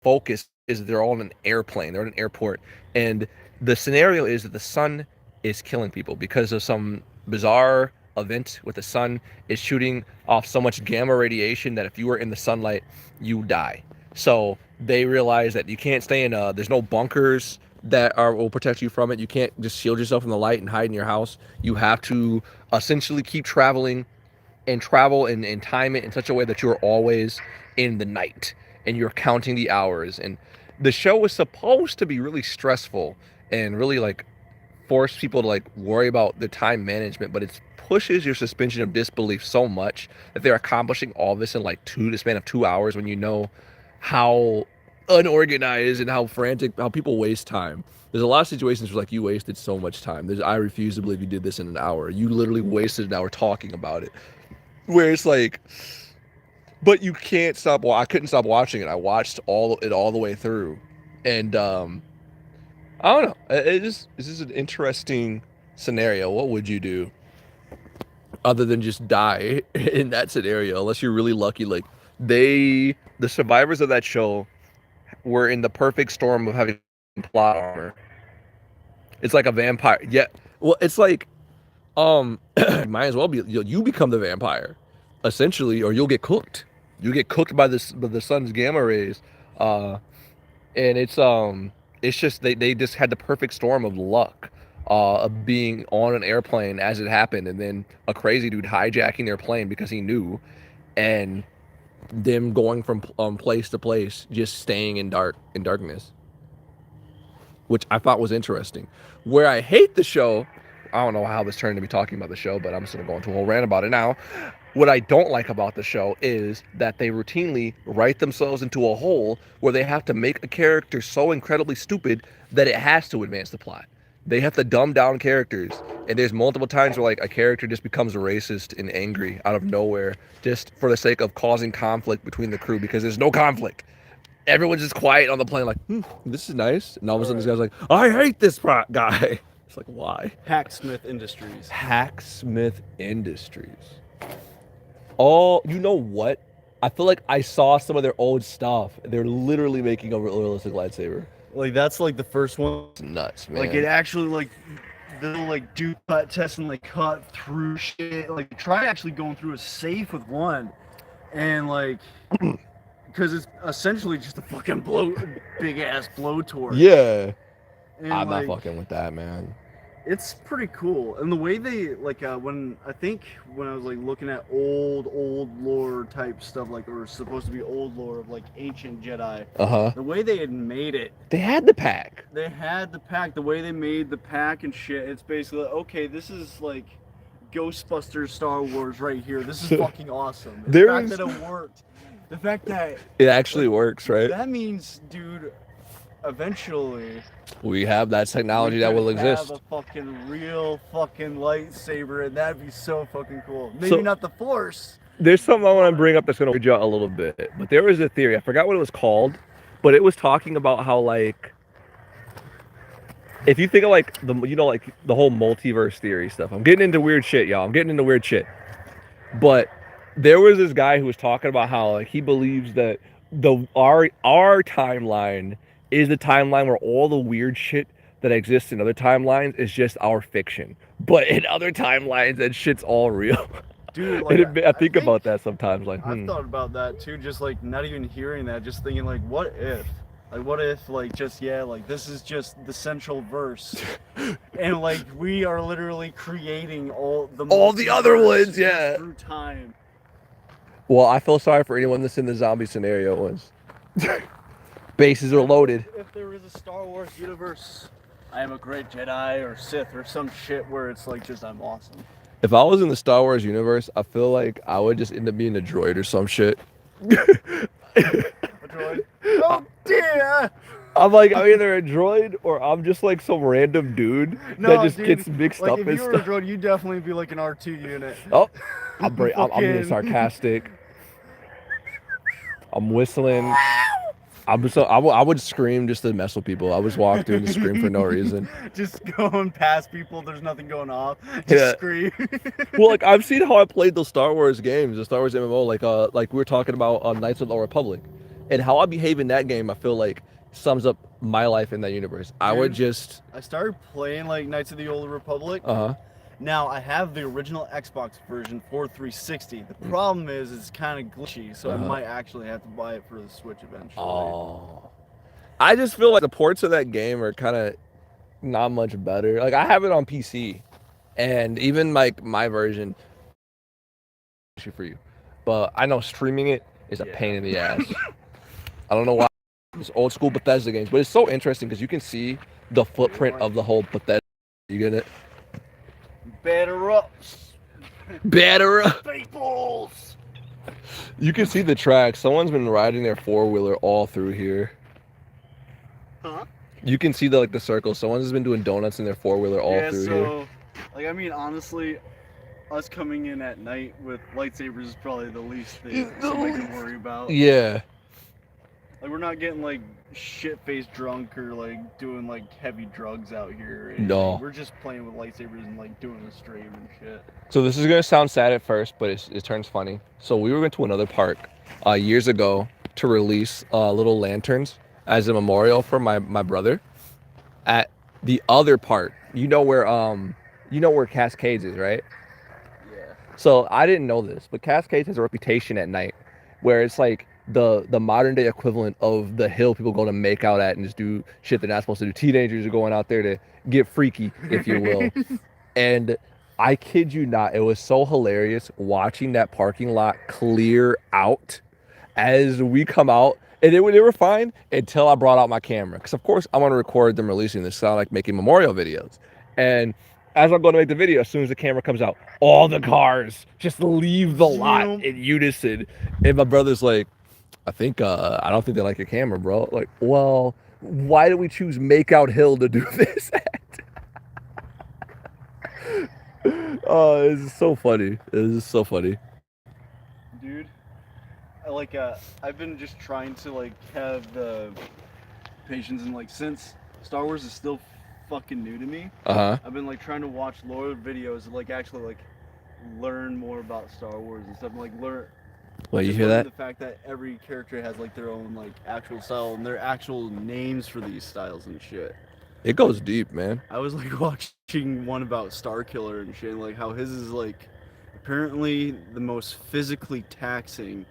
focus is they're all in an airplane. They're in an airport, and the scenario is that the sun is killing people because of some bizarre event with the sun is shooting off so much gamma radiation that if you were in the sunlight, you die. So they realize that you can't stay in there's no bunkers that will protect you from it. You can't just shield yourself from the light and hide in your house. You have to essentially keep traveling and time it in such a way that you're always in the night and you're counting the hours. And the show was supposed to be really stressful and really like force people to like worry about the time management, but it pushes your suspension of disbelief so much that they're accomplishing all this in like the span of 2 hours, when you know how unorganized and how frantic, how people waste time. There's a lot of situations where like you wasted so much time. I refuse to believe you did this in an hour. You literally wasted an hour talking about it. Where it's like, but you can't stop. Well, I couldn't stop watching it. I watched all the way through, and I don't know. This is an interesting scenario. What would you do other than just die in that scenario? Unless you're really lucky. Like the survivors of that show were in the perfect storm of having plot armor. It's like a vampire. Yeah. Well, it's like Might as well be you become the vampire, essentially, or you'll get cooked. You get cooked by the sun's gamma rays. Uh, and it's just they just had the perfect storm of luck, of being on an airplane as it happened, and then a crazy dude hijacking their plane because he knew, and them going from place to place, just staying in darkness, which I thought was interesting. Where I hate the show, I don't know how this turned to be talking about the show, but I'm just gonna go into a whole rant about it now. What I don't like about the show is that they routinely write themselves into a hole where they have to make a character so incredibly stupid that it has to advance the plot. They have to dumb down characters, and there's multiple times where like a character just becomes racist and angry out of nowhere, just for the sake of causing conflict between the crew because there's no conflict. Everyone's just quiet on the plane, like, this is nice, and all of a sudden this guy's like, I hate this guy. It's like, why? Hacksmith Industries. Hacksmith Industries. Oh, you know what? I feel like I saw some of their old stuff. They're literally making a realistic lightsaber. Like that's like the first one. It's nuts, man. Like it actually like they'll like do cut tests and like cut through shit. Like try actually going through a safe with one, and like because it's essentially just a fucking big ass blowtorch. Yeah. And, I'm like, not fucking with that, man. It's pretty cool, and the way they like when I was like looking at old lore type stuff, like or supposed to be old lore of like ancient Jedi. The way they had made it. They had the pack. They had the pack. The way they made the pack and shit. It's basically like, okay. This is like Ghostbusters Star Wars right here. This is fucking awesome. The fact that it worked. The fact that it actually works, right? That means, dude, eventually we have that technology that will exist. Have a fucking real fucking lightsaber, and that'd be so fucking cool. Maybe not the Force. There's something I want to bring up that's going to weird you out a little bit. But there was a theory. I forgot what it was called, but it was talking about how like if you think of like like the whole multiverse theory stuff. I'm getting into weird shit, y'all. I'm getting into weird shit. But there was this guy who was talking about how like he believes that our timeline is the timeline where all the weird shit that exists in other timelines is just our fiction. But in other timelines, that shit's all real. Dude, like, I think about that sometimes. Like, I've thought about that too. Just like not even hearing that, just thinking like, what if? Like, what if, like, just, like, this is just the central verse. And, like, we are literally creating all the other ones, yeah. Through time. Well, I feel sorry for anyone that's in the zombie scenario ones. Bases are loaded. If there is a Star Wars universe, I am a great Jedi or Sith or some shit where it's, like, just, I'm awesome. If I was in the Star Wars universe, I feel like I would just end up being a droid or some shit. Oh dear! I'm either a droid or I'm just like some random dude that just gets mixed up and stuff. If you were a droid, you'd definitely be like an R2 unit. Oh, I'm being sarcastic. I'm whistling. I would scream just to mess with people. I would walk through and scream for no reason. Just going past people, there's nothing going off. Just scream. Well, like I've seen how I played those Star Wars games, the Star Wars MMO, like we were talking about Knights of the Old Republic. And how I behave in that game, I feel like sums up my life in that universe. Dude, I started playing like Knights of the Old Republic. Now I have the original Xbox version for 360. The problem is it's kind of glitchy, so I might actually have to buy it for the Switch eventually. Oh. I just feel like the ports of that game are kind of not much better. Like I have it on PC, and even like my version for you, but I know streaming it is a pain in the ass. I don't know why. It's old school Bethesda games, but it's so interesting because you can see the footprint of the whole Bethesda. You get it? Batter up. Peoples. You can see the tracks. Someone's been riding their four-wheeler all through here. Huh? You can see the circle. Someone's been doing donuts in their four-wheeler all through here. Like I mean, honestly, us coming in at night with lightsabers is probably the least thing somebody can worry about. Yeah. Like we're not getting like shit-faced drunk or like doing like heavy drugs out here. No. We're just playing with lightsabers and like doing a stream and shit. So this is gonna sound sad at first, but it turns funny. So we went to another park years ago to release little lanterns as a memorial for my brother. At the other part, you know where You know where Cascades is, right? Yeah. So I didn't know this, but Cascades has a reputation at night where it's like the modern day equivalent of the hill people go to make out at and just do shit they're not supposed to do. Teenagers are going out there to get freaky, if you will. And I kid you not, it was so hilarious watching that parking lot clear out as we come out. And they were fine until I brought out my camera. Because, of course, I want to record them releasing this. So I like making memorial videos. And as I'm going to make the video, as soon as the camera comes out, all the cars just leave the lot in unison. And my brother's like, I don't think they like your camera, bro. Like, well, why did we choose Makeout Hill to do this at? Oh, this is so funny. This is so funny. Dude, I've been just trying to like have the patience and like since Star Wars is still fucking new to me. I've been like trying to watch lore videos and like actually like learn more about Star Wars and stuff. Like learn. Wait, you hear that? The fact that every character has like their own like actual style and their actual names for these styles and shit. It goes deep, man. I was like watching one about Star Killer and shit, like how his is like apparently the most physically taxing,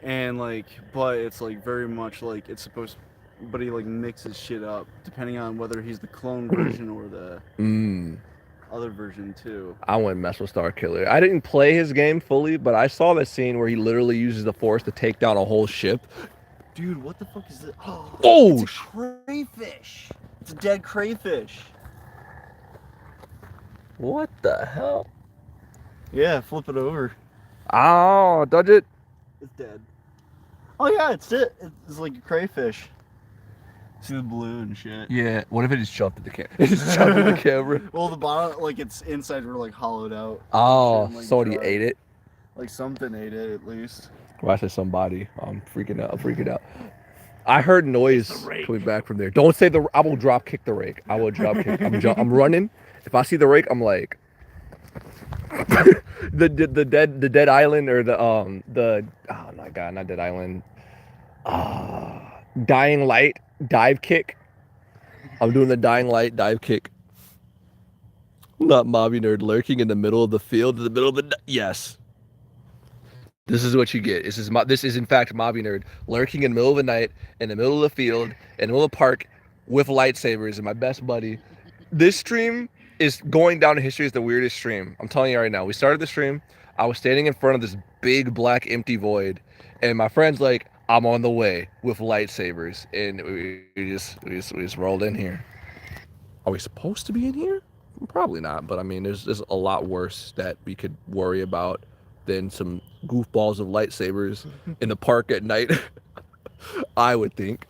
and like, but it's like very much like it's supposed, but he like mixes shit up depending on whether he's the clone version or the other version too. I wouldn't mess with Star Killer. I didn't play his game fully, but I saw the scene where he literally uses the Force to take down a whole ship. Dude, what the fuck is this? Oh, it's a crayfish. It's a dead crayfish. What the hell? Yeah, flip it over. Oh, dodge it. It's dead. Oh yeah, it's it. It's like a crayfish. See the blue and shit. Yeah. What if it just jumped at the camera? It just jumped at the camera. Well, the bottom, like its insides were like hollowed out. Oh, and, like, somebody dry. ate it. Like something ate it at least. Well, I said somebody. I'm freaking out. I heard noise coming back from there. Don't say I will drop kick the rake. I will drop kick. I'm running. If I see the rake, I'm like the dead island or the oh my god, not dead island. Dying light dive kick. I'm doing the dying light dive kick. Not Mobby Nerd lurking in the middle of the field, in the middle of the yes. This is what you get. This is in fact Mobby Nerd lurking in the middle of the night, in the middle of the field, in the middle of the park, with lightsabers and my best buddy. This stream is going down in history as the weirdest stream. I'm telling you right now. We started the stream. I was standing in front of this big black empty void, and my friend's like, "I'm on the way with lightsabers," and we just rolled in here. Are we supposed to be in here? Probably not. But I mean, there's a lot worse that we could worry about than some goofballs of lightsabers in the park at night. I would think.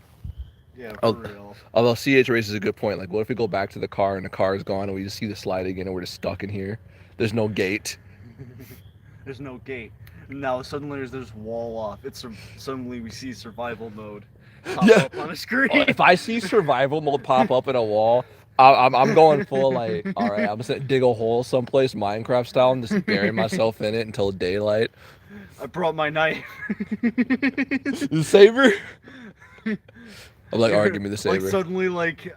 Yeah, for real. Although CH raises a good point. Like, what if we go back to the car and the car is gone and we just see the slide again and we're just stuck in here? There's no gate. There's no gate. Now suddenly there's this wall off. Suddenly we see survival mode pop up on a screen. If I see survival mode pop up in a wall, I'm going full like, all right, I'm just gonna dig a hole someplace Minecraft style and just bury myself in it until daylight. I brought my knife. The saber? I'm like, all right, give me the saber. Like suddenly, like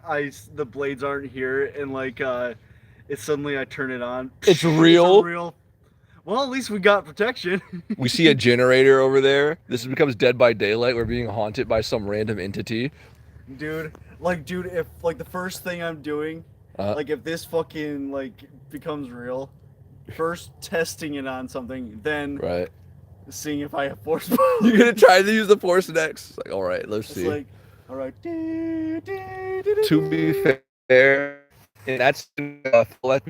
the blades aren't here, and like it's suddenly I turn it on. It's real. It's real. Well, at least we got protection. We see a generator over there. This becomes Dead by Daylight. We're being haunted by some random entity. Dude, if like the first thing I'm doing, like if this fucking like becomes real, first testing it on something, then seeing if I have force powers. You're gonna try to use the force next. It's like, all right, let's see. Like, all right. To be fair, and that's we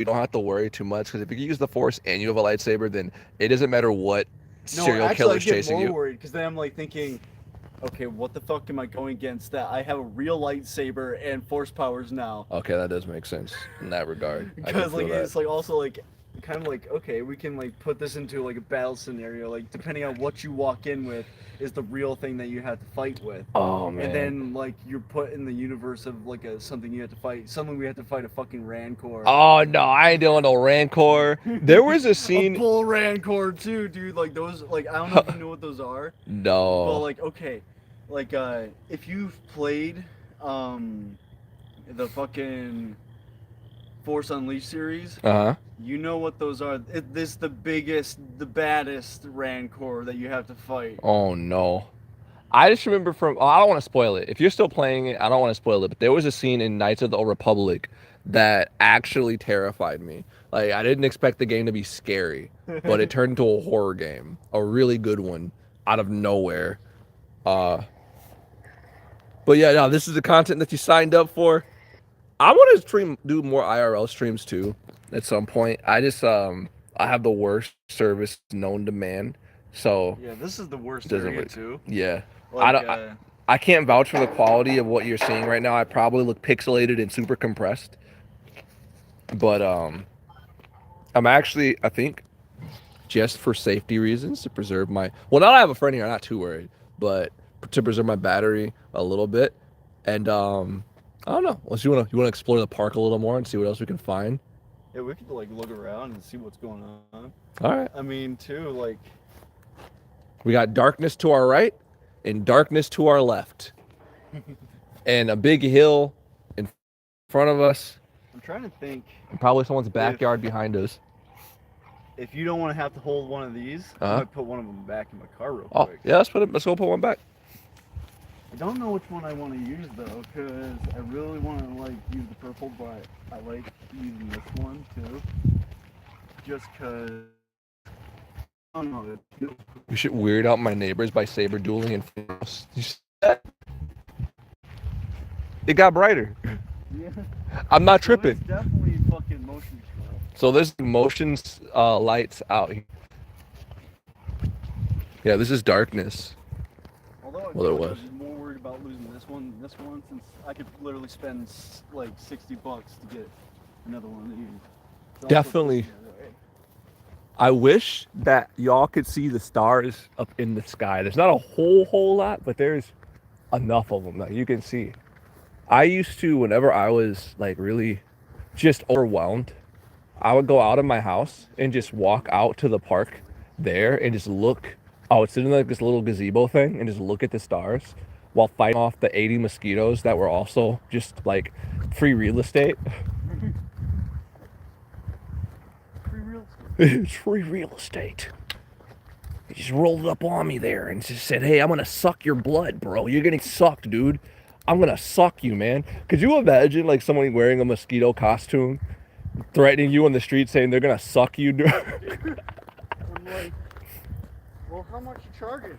don't have to worry too much because if you use the force and you have a lightsaber, then it doesn't matter what serial killer's chasing you. I get more worried because then I'm like thinking, okay, what the fuck am I going against? That I have a real lightsaber and force powers now. Okay, that does make sense in that regard. Because like it's like also like kind of like, okay, we can like put this into like a battle scenario, like depending on what you walk in with is the real thing that you have to fight with. Oh man. And then like you're put in the universe of like something you have to fight. Suddenly we have to fight a fucking Rancor. Oh no, I ain't doing no Rancor. There was a scene a bull Rancor too, dude. Like those, like I don't know if you know what those are. No. But like, okay, like if you've played the fucking Force Unleashed series. Uh-huh. You know what those are. This is the biggest, the baddest Rancor that you have to fight. Oh, no. I just remember from... Oh, I don't want to spoil it. If you're still playing it, I don't want to spoil it. But there was a scene in Knights of the Old Republic that actually terrified me. Like, I didn't expect the game to be scary, but it turned into a horror game. A really good one out of nowhere. But yeah, no, this is the content that you signed up for. I want to do more IRL streams too at some point. I just I have the worst service known to man. So yeah, this is the worst doesn't area work. too. Yeah. Like, I can't vouch for the quality of what you're seeing right now. I probably look pixelated and super compressed. But I'm actually, I think, just for safety reasons, to preserve my... Well, now I have a friend here, I'm not too worried. But to preserve my battery a little bit. And I don't know. Unless you wanna explore the park a little more and see what else we can find. yeah, we could like look around and see what's going on. All right. I mean, too, like We got darkness to our right and darkness to our left. And a big hill in front of us. I'm trying to think. And probably someone's backyard behind us. If you don't want to have to hold one of these, I might put one of them back in my car real quick. Yeah, let's go put one back. I don't know which one I want to use though, because I really want to like use the purple, but I like using this one too. Just because I don't know. We should weird out my neighbors by saber dueling and you see that? It got brighter. Yeah. I'm not So tripping. it's definitely fucking motion control. So there's motion lights out here. Yeah, this is darkness. Although Well, I there was was. more worried about losing this one than this one, since I could literally spend like $60 to get another one of these. So Definitely. I wish that y'all could see the stars up in the sky. There's not a whole lot, but there's enough of them that you can see. I used to, whenever I was like really just overwhelmed, I would go out of my house and just walk out to the park there and just look. I would sit in like this little gazebo thing and just look at the stars while fighting off the 80 mosquitoes that were also just like free real estate. Free real estate. It's free real estate. He just rolled up on me there and just said, "Hey, I'm gonna suck your blood, bro. You're getting sucked, dude. I'm gonna suck you, man." Could you imagine like someone wearing a mosquito costume, threatening you on the street, saying they're gonna suck you? I'm like, well, how much you charging?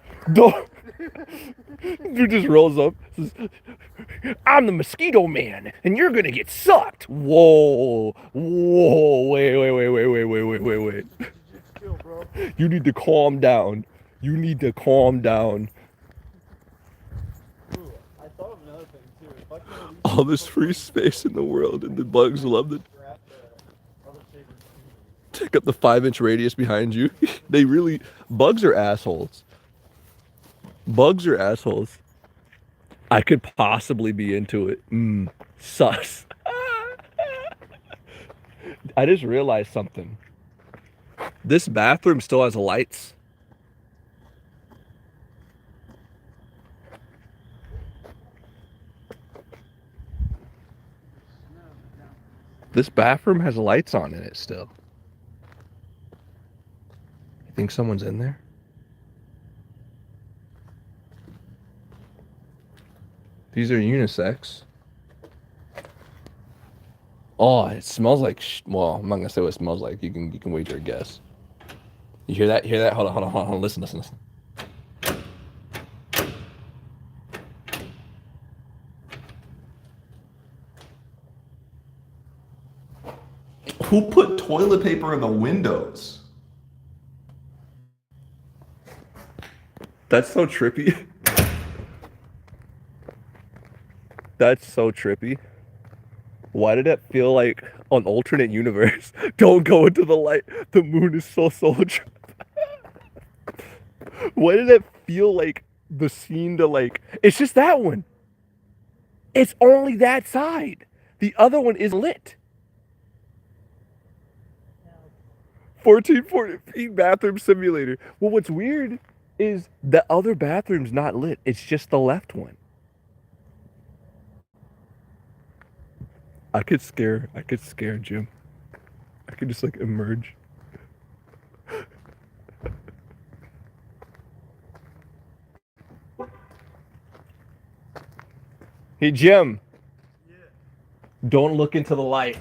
Dude just rolls up, says, "I'm the mosquito man, and you're gonna get sucked." Whoa, wait. Just chill, bro. You need to calm down. You need to calm down. Ooh, I thought of another thing too. If I could release All this free space in the world, and the bugs love it. grab the other sabers too. Take up the 5-inch radius behind you. Bugs are assholes. Bugs are assholes. I could possibly be into it. Sus. I just realized something. This bathroom still has lights. This bathroom has lights on in it still. You think someone's in there? These are unisex. Oh, it smells like well, I'm not gonna say what it smells like. You can wager a guess. You hear that? Hear that? Hold on. Listen. Who put toilet paper in the windows? That's so trippy. That's so trippy. Why did it feel like an alternate universe? Don't go into the light. The moon is so trip. Why did it feel like the scene to like... It's just that one. It's only that side. The other one is lit. 1440 bathroom simulator. Well, what's weird is the other bathroom's not lit. It's just the left one. I could scare Jim. I could just like emerge. Hey Jim. Yeah. Don't look into the light.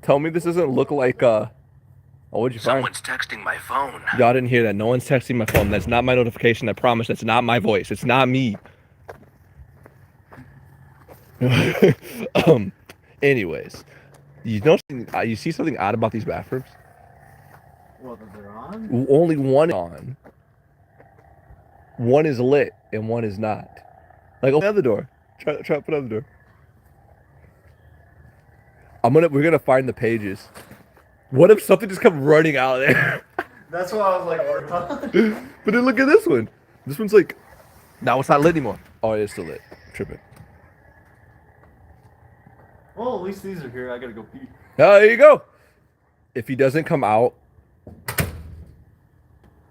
Tell me this doesn't look like oh, what'd you find? Someone's texting my phone. Y'all didn't hear that. No one's texting my phone. That's not my notification. I promise. That's not my voice. It's not me. Anyways, you see something odd about these bathrooms? What, that they're on? Only one on. One is lit and one is not. Like, open the other door. Try to open the other door. We're gonna find the pages. What if something just come running out of there? That's why I was like, we're done. But then look at this one. This one's like, now it's not lit anymore. Oh, it is still lit. I'm tripping. Well, at least these are here. I gotta go pee. Oh, there you go. If he doesn't come out,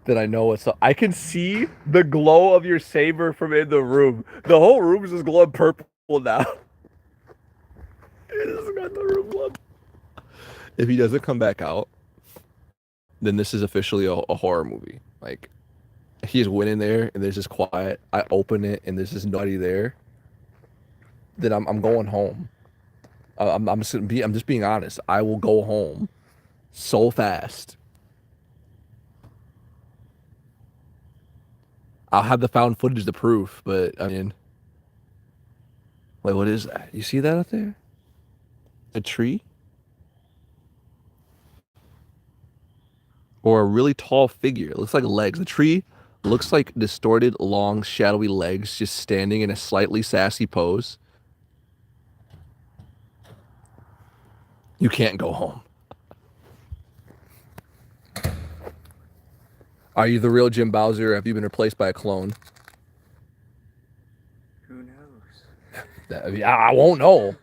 then I know what's up. I can see the glow of your saber from in the room. The whole room is just glowing purple now. It just got the room glowing. If he doesn't come back out, then this is officially a horror movie. Like, he's winning there and there's just quiet. I open it and there's just nobody there. Then I'm going home. I'm just being honest. I will go home so fast. I'll have the found footage to proof, but I mean, like, what is that? You see that out there? A tree? Or a really tall figure. It looks like legs. The tree looks like distorted, long, shadowy legs just standing in a slightly sassy pose. You can't go home. Are you the real Jim Bowser, or have you been replaced by a clone? Who knows? I won't know.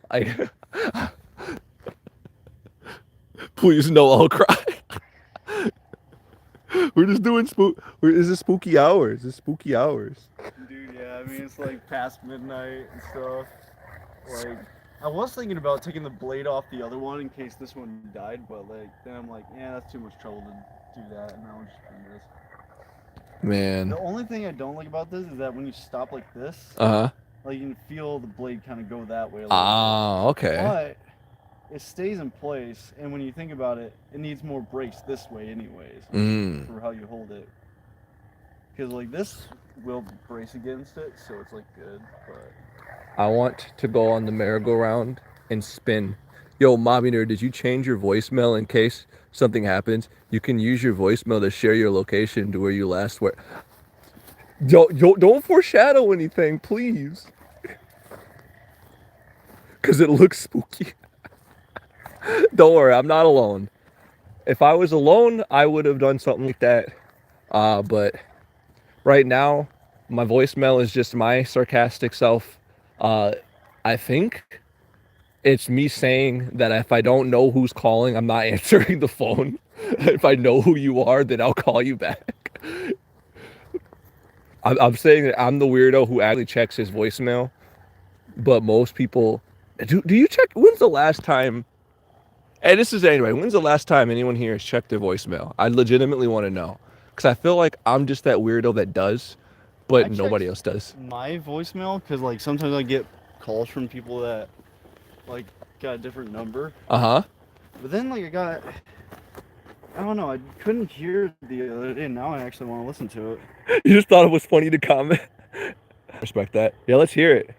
Please no, I'll cry. We're just doing Is this spooky hours? It's spooky hours. Dude, yeah, I mean, it's like past midnight and stuff. Like, I was thinking about taking the blade off the other one in case this one died, but like, then I'm like, yeah, that's too much trouble to do that, and now I'm just doing this. Man. The only thing I don't like about this is that when you stop like this, like you can feel the blade kind of go that way a little bit. Okay. But it stays in place, and when you think about it, it needs more brakes this way anyways, for how you hold it. Because like this will brace against it, so it's like good, but... I want to go on the merry-go-round and spin. Yo, Mommy Nerd, did you change your voicemail in case something happens? You can use your voicemail to share your location to where you last were. Don't foreshadow anything, please. Because it looks spooky. Don't worry, I'm not alone. If I was alone, I would have done something like that. But right now, my voicemail is just my sarcastic self. I think it's me saying that if I don't know who's calling, I'm not answering the phone. If I know who you are, then I'll call you back. I'm saying that I'm the weirdo who actually checks his voicemail, but most people do you check? When's the last time? And this is anyway. When's the last time anyone here has checked their voicemail? I legitimately want to know, because I feel like I'm just that weirdo that does, but nobody else does. My voicemail, because like sometimes I get calls from people that like got a different number. But then like I don't know, I couldn't hear it the other day. Now I actually want to listen to it. You just thought it was funny to comment. Respect that. Yeah, let's hear it.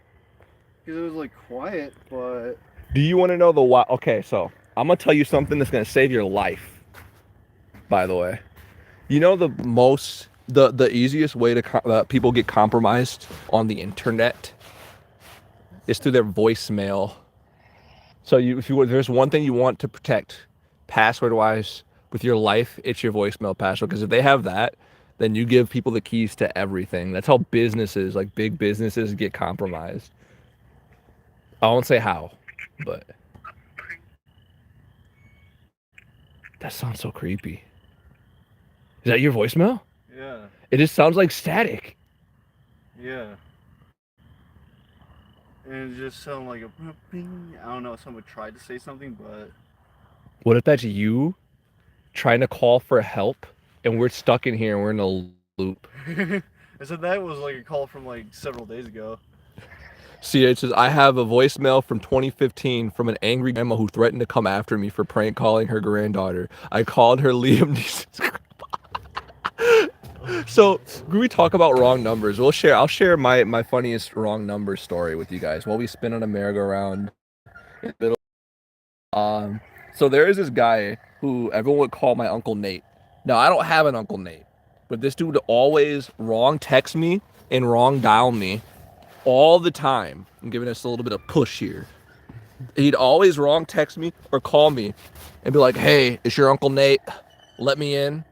Because it was like quiet, but... Do you want to know the why? Okay, so I'm going to tell you something that's going to save your life, by the way. You know the easiest way to people get compromised on the internet is through their voicemail. So if there's one thing you want to protect password-wise with your life, it's your voicemail password. Because if they have that, then you give people the keys to everything. That's how businesses, like big businesses, get compromised. I won't say how, but that sounds so creepy. Is that your voicemail? Yeah. It just sounds like static. Yeah. And it just sounded like a ping. I don't know. Someone tried to say something, but What if that's you trying to call for help and we're stuck in here and we're in a loop? I said that was like a call from like several days ago. See, it says, I have a voicemail from 2015 from an angry grandma who threatened to come after me for prank calling her granddaughter. I called her Liam Neeson's. So, when we talk about wrong numbers, I'll share my funniest wrong number story with you guys while we spin on a merry-go-round in the middle. Um, so there is this guy who everyone would call my Uncle Nate. Now, I don't have an Uncle Nate, but this dude always wrong text me and wrong dial me all the time. I'm giving us a little bit of push here. He'd always wrong text me or call me and be like, "Hey, it's your Uncle Nate. Let me in."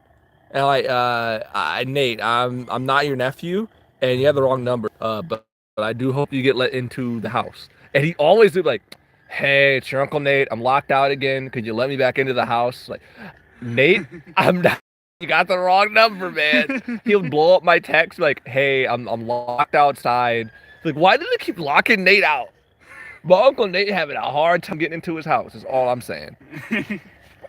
And Nate, I'm not your nephew, and you have the wrong number. But I do hope you get let into the house. And he always do like, "Hey, it's your Uncle Nate. I'm locked out again. Could you let me back into the house?" Like, Nate, I'm not. You got the wrong number, man. He'll blow up my text like, "Hey, I'm locked outside." Like, why do they keep locking Nate out? My Uncle Nate having a hard time getting into his house is all I'm saying.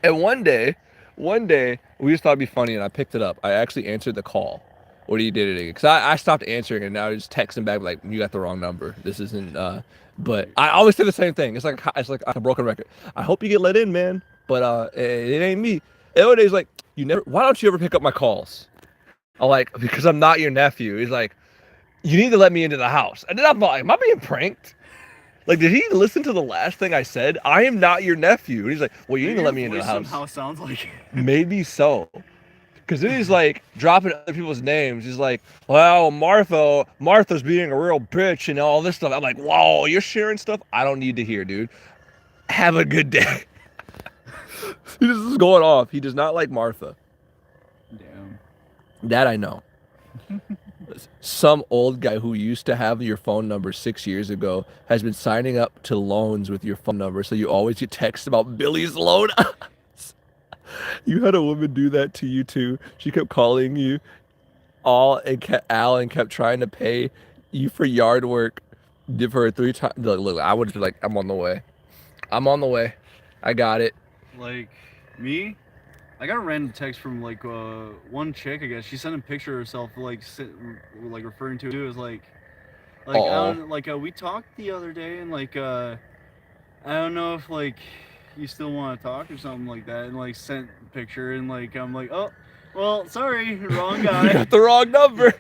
And one day, we just thought it'd be funny, and I picked it up. I actually answered the call. What he did it again? Because I stopped answering, and now I just texting back like, "You got the wrong number. This isn't." But I always say the same thing. It's like a broken record. I hope you get let in, man. But it ain't me. Every like, "You never. Why don't you ever pick up my calls?" I'm like, "Because I'm not your nephew." He's like, "You need to let me into the house." And then I'm like, "Am I being pranked?" Like, did he listen to the last thing I said? I am not your nephew. And he's like, "Well, you need to let me into the house." Somehow sounds like it. Maybe so. Because then he's like dropping other people's names. He's like, "Well, Martha's being a real bitch and all this stuff." I'm like, "Whoa, you're sharing stuff I don't need to hear, dude. Have a good day." He just is going off. He does not like Martha. Damn. That I know. Some old guy who used to have your phone number 6 years ago has been signing up to loans with your phone number, so you always get texts about Billy's loan. You had a woman do that to you too. She kept calling you Alan kept trying to pay you for yard work for her 3 times. Look, I would be like, "I'm on the way. I'm on the way. I got it." Like me, I got a random text from like one chick. I guess she sent a picture of herself, like like referring to it as like I don't, like we talked the other day, and like I don't know if like you still want to talk or something like that, and like sent a picture, and like I'm like, "Oh, well, sorry, wrong guy." You got the wrong number.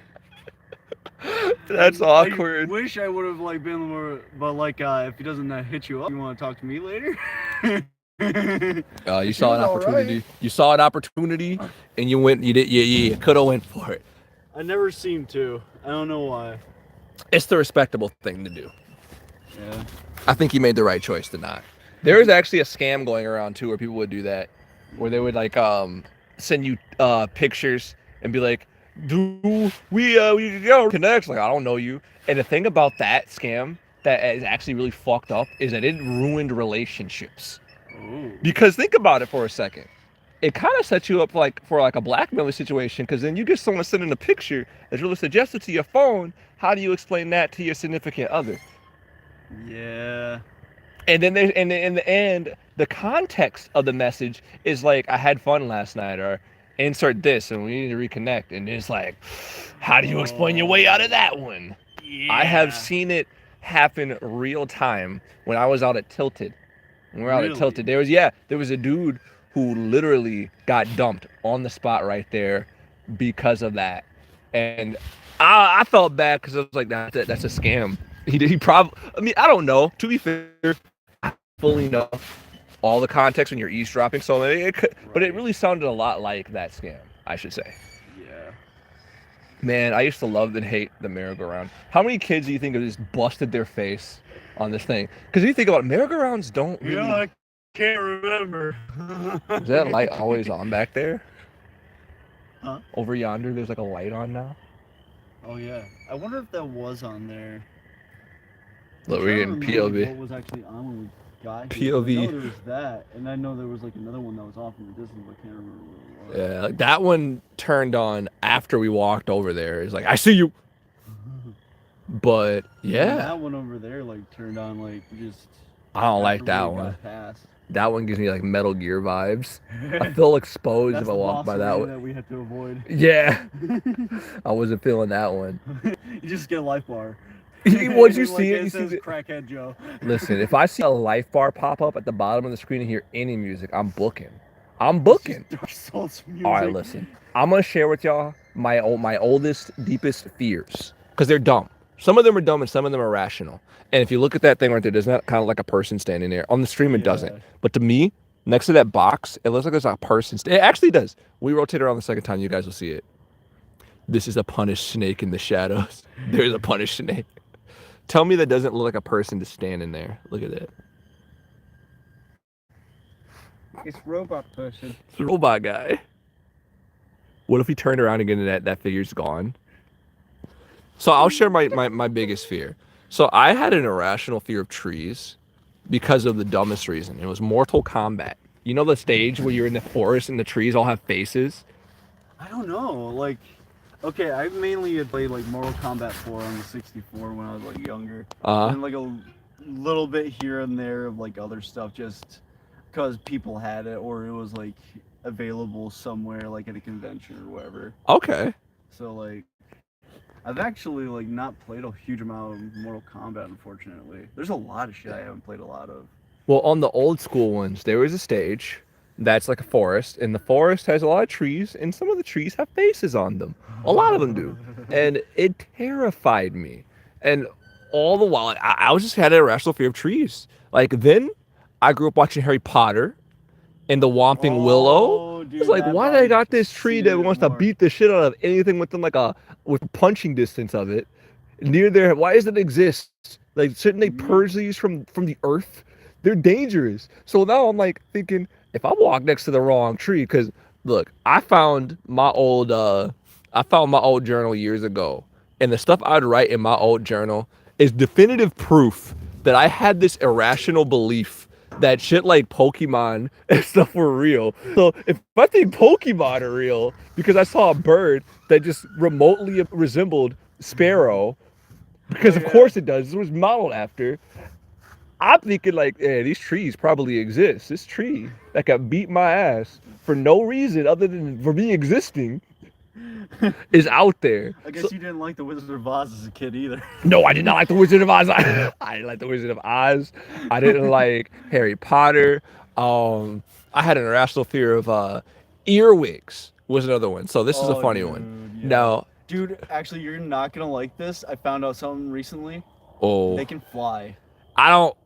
That's awkward. I wish I would have like been more, but like if he doesn't hit you up, you want to talk to me later? You saw an opportunity. Right. You saw an opportunity, and you went. You did. You could have went for it. I never seem to. I don't know why. It's the respectable thing to do. Yeah. I think you made the right choice to not. There is actually a scam going around too, where people would do that, where they would like send you pictures and be like, "Do we connect?" Like, I don't know you. And the thing about that scam that is actually really fucked up is that it ruined relationships. Ooh. Because think about it for a second. It kind of sets you up like for like a blackmailing situation, because then you get someone sending a picture that's really suggested to your phone. How do you explain that to your significant other? Yeah. And then in the end, the context of the message is like, "I had fun last night," or "insert this," and "we need to reconnect." And it's like, how do you explain your way out of that one? Yeah. I have seen it happen real time when I was out at Tilted. When we were out at Tilted, there was a dude who literally got dumped on the spot right there because of that. And I felt bad because I was like, that's a scam. He probably, I mean, I don't know. To be fair, I fully know all the context when you're eavesdropping. So it could, right. But it really sounded a lot like that scam, I should say. Yeah. Man, I used to love and hate the merry-go-round. How many kids do you think have just busted their face on this thing? Because if you think about it, merry-go-rounds don't really... Yeah, I can't remember. Is that light always on back there? Huh? Over yonder, there's like a light on now. Oh yeah. I wonder if that was on there. Look, we're getting POV. What was actually on when we got here. I know POV. there was that, and I know there was like another one that was off in the distance. I can't remember what it was. Yeah, like that one turned on after we walked over there. It's like, I see you. But And yeah, that one over there like turned on like just. I don't like after that we one. got past. That one gives me like Metal Gear vibes. I feel exposed That's if I the walk boss by that arena one. that we had to avoid. Yeah, I wasn't feeling that one. You just get a life bar. Once you Like, see it, you says see the... Crackhead Joe. Listen, if I see a life bar pop up at the bottom of the screen and hear any music, I'm booking. I'm booking. Dark Souls music. All right, listen. I'm gonna share with y'all my oldest, deepest fears because they're dumb. Some of them are dumb and some of them are rational. And if you look at that thing right there, doesn't that kind of like a person standing there? On the stream, it doesn't. But to me, next to that box, it looks like there's a person. It actually does. We rotate around the second time, you guys will see it. This is a punished snake in the shadows. There's a punished snake. Tell me that doesn't look like a person just standing there. Look at that. It's robot person. It's the robot guy. What if he turned around again and that figure's gone? So I'll share my biggest fear. So I had an irrational fear of trees because of the dumbest reason. It was Mortal Kombat. You know the stage where you're in the forest and the trees all have faces? I don't know. Like, okay, I mainly had played like Mortal Kombat 4 on the 64 when I was like younger. And like a little bit here and there of like other stuff just because people had it or it was like available somewhere like at a convention or whatever. Okay. So like I've actually like not played a huge amount of Mortal Kombat, unfortunately. There's a lot of shit I haven't played a lot of. Well, on the old school ones, there was a stage that's like a forest, and the forest has a lot of trees, and some of the trees have faces on them. A lot of them do. And it terrified me. And all the while, I was just had an irrational fear of trees. Like then, I grew up watching Harry Potter and the Whomping Willow. Dude, It's like, why they got this tree that wants to beat the shit out of anything within like with punching distance of it near there? Why does it exist? Like, shouldn't they purge these from the earth? They're dangerous. So now I'm like thinking, if I walk next to the wrong tree, because look, I found my old journal years ago, and the stuff I'd write in my old journal is definitive proof that I had this irrational belief that shit like Pokemon and stuff were real. So if I think Pokemon are real because I saw a bird that just remotely resembled Sparrow, because of course it does, it was modeled after, I'm thinking like, yeah, these trees probably exist. This tree that can beat my ass for no reason other than for me existing is out there. I guess you didn't like The Wizard of Oz as a kid either. No, I did not like The Wizard of Oz. I didn't like The Wizard of Oz. I didn't like Harry Potter. I had an irrational fear of earwigs was another one. So this is a funny one. Yeah. Now, dude, actually, you're not gonna like this. I found out something recently. oh, They can fly. I don't.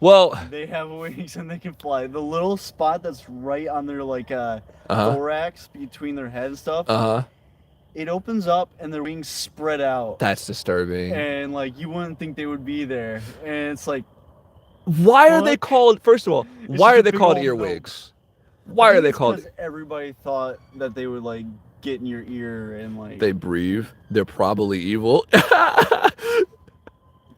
Well, they have wings and they can fly. The little spot that's right on their like thorax between their head and stuff. It opens up and their wings spread out. That's disturbing. And like you wouldn't think they would be there. And it's like, why are they called? First of all, why are they called earwigs? Why are they called? Because everybody thought that they would like get in your ear and like. They breathe. They're probably evil.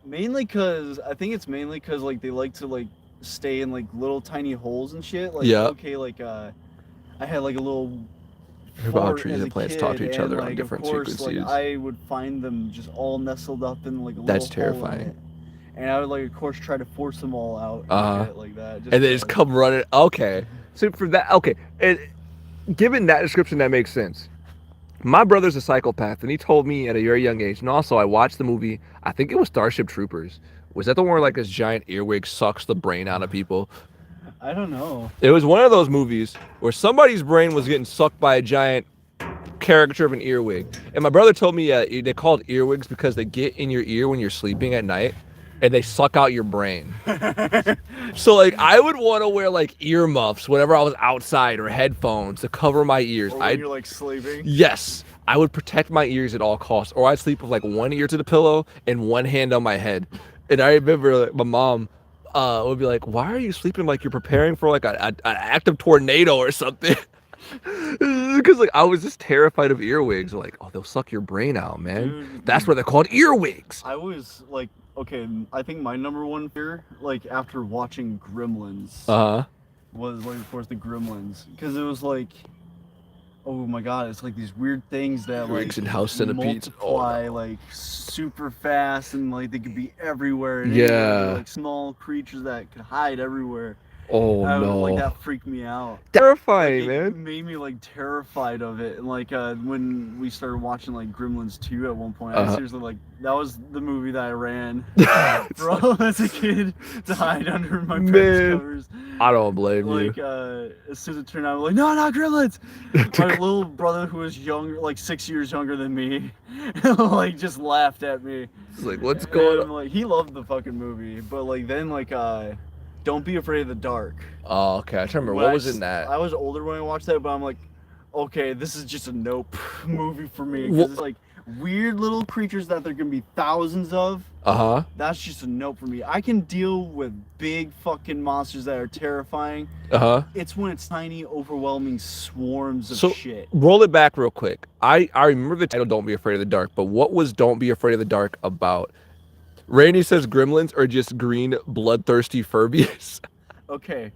Mainly because I think it's mainly because like they like to like stay in like little tiny holes and shit. Like okay, like I had like a little. About trees and plants talk to each other like, on different of course, frequencies. Like, I would find them just all nestled up in like a That's little terrifying. hole in it. And I would like of course try to force them all out and shit like that. And they just come running. Okay, so for that, okay, and given that description, that makes sense. My brother's a psychopath, and he told me at a very young age. And also, I watched the movie. I think it was Starship Troopers. Was that the one where like this giant earwig sucks the brain out of people? I don't know. It was one of those movies where somebody's brain was getting sucked by a giant caricature of an earwig. And my brother told me they called earwigs because they get in your ear when you're sleeping at night and they suck out your brain. So like I would want to wear like earmuffs whenever I was outside or headphones to cover my ears. Or when you're like sleeping? Yes. I would protect my ears at all costs. Or I'd sleep with like one ear to the pillow and one hand on my head. And I remember like, my mom would be like, why are you sleeping like you're preparing for like an active tornado or something? because like I was just terrified of earwigs. Like, oh, they'll suck your brain out, man. Dude, That's why they're called earwigs. I was like, okay, I think my number one fear, like after watching Gremlins, was like, of course, the Gremlins, because it was like, oh my god, it's like these weird things that Earwigs like and house centipedes. multiply like super fast, and like they could be everywhere. And anywhere. They're, like small creatures that could hide everywhere. Oh no! Like that freaked me out. Terrifying, Like, it man. made me like terrified of it. And like when we started watching like Gremlins 2 at one point, I seriously like that was the movie that I ran from as a kid to hide under my parents' covers. I don't blame you. Like as soon as it turned out, I'm like, no, not Gremlins. My little brother, who was younger, like 6 years younger than me, like just laughed at me. It's like, what's going on? Like he loved the fucking movie, but like then like Don't Be Afraid of the Dark. Oh, okay. I remember. What was in that? I was older when I watched that, but I'm like, okay, this is just a nope movie for me. Because it's like weird little creatures that there can be thousands of. That's just a nope for me. I can deal with big fucking monsters that are terrifying. It's when it's tiny, overwhelming swarms of shit. Roll it back real quick. I remember the title Don't Be Afraid of the Dark, but what was Don't Be Afraid of the Dark about? Randy says gremlins are just green, bloodthirsty Furbies. Okay.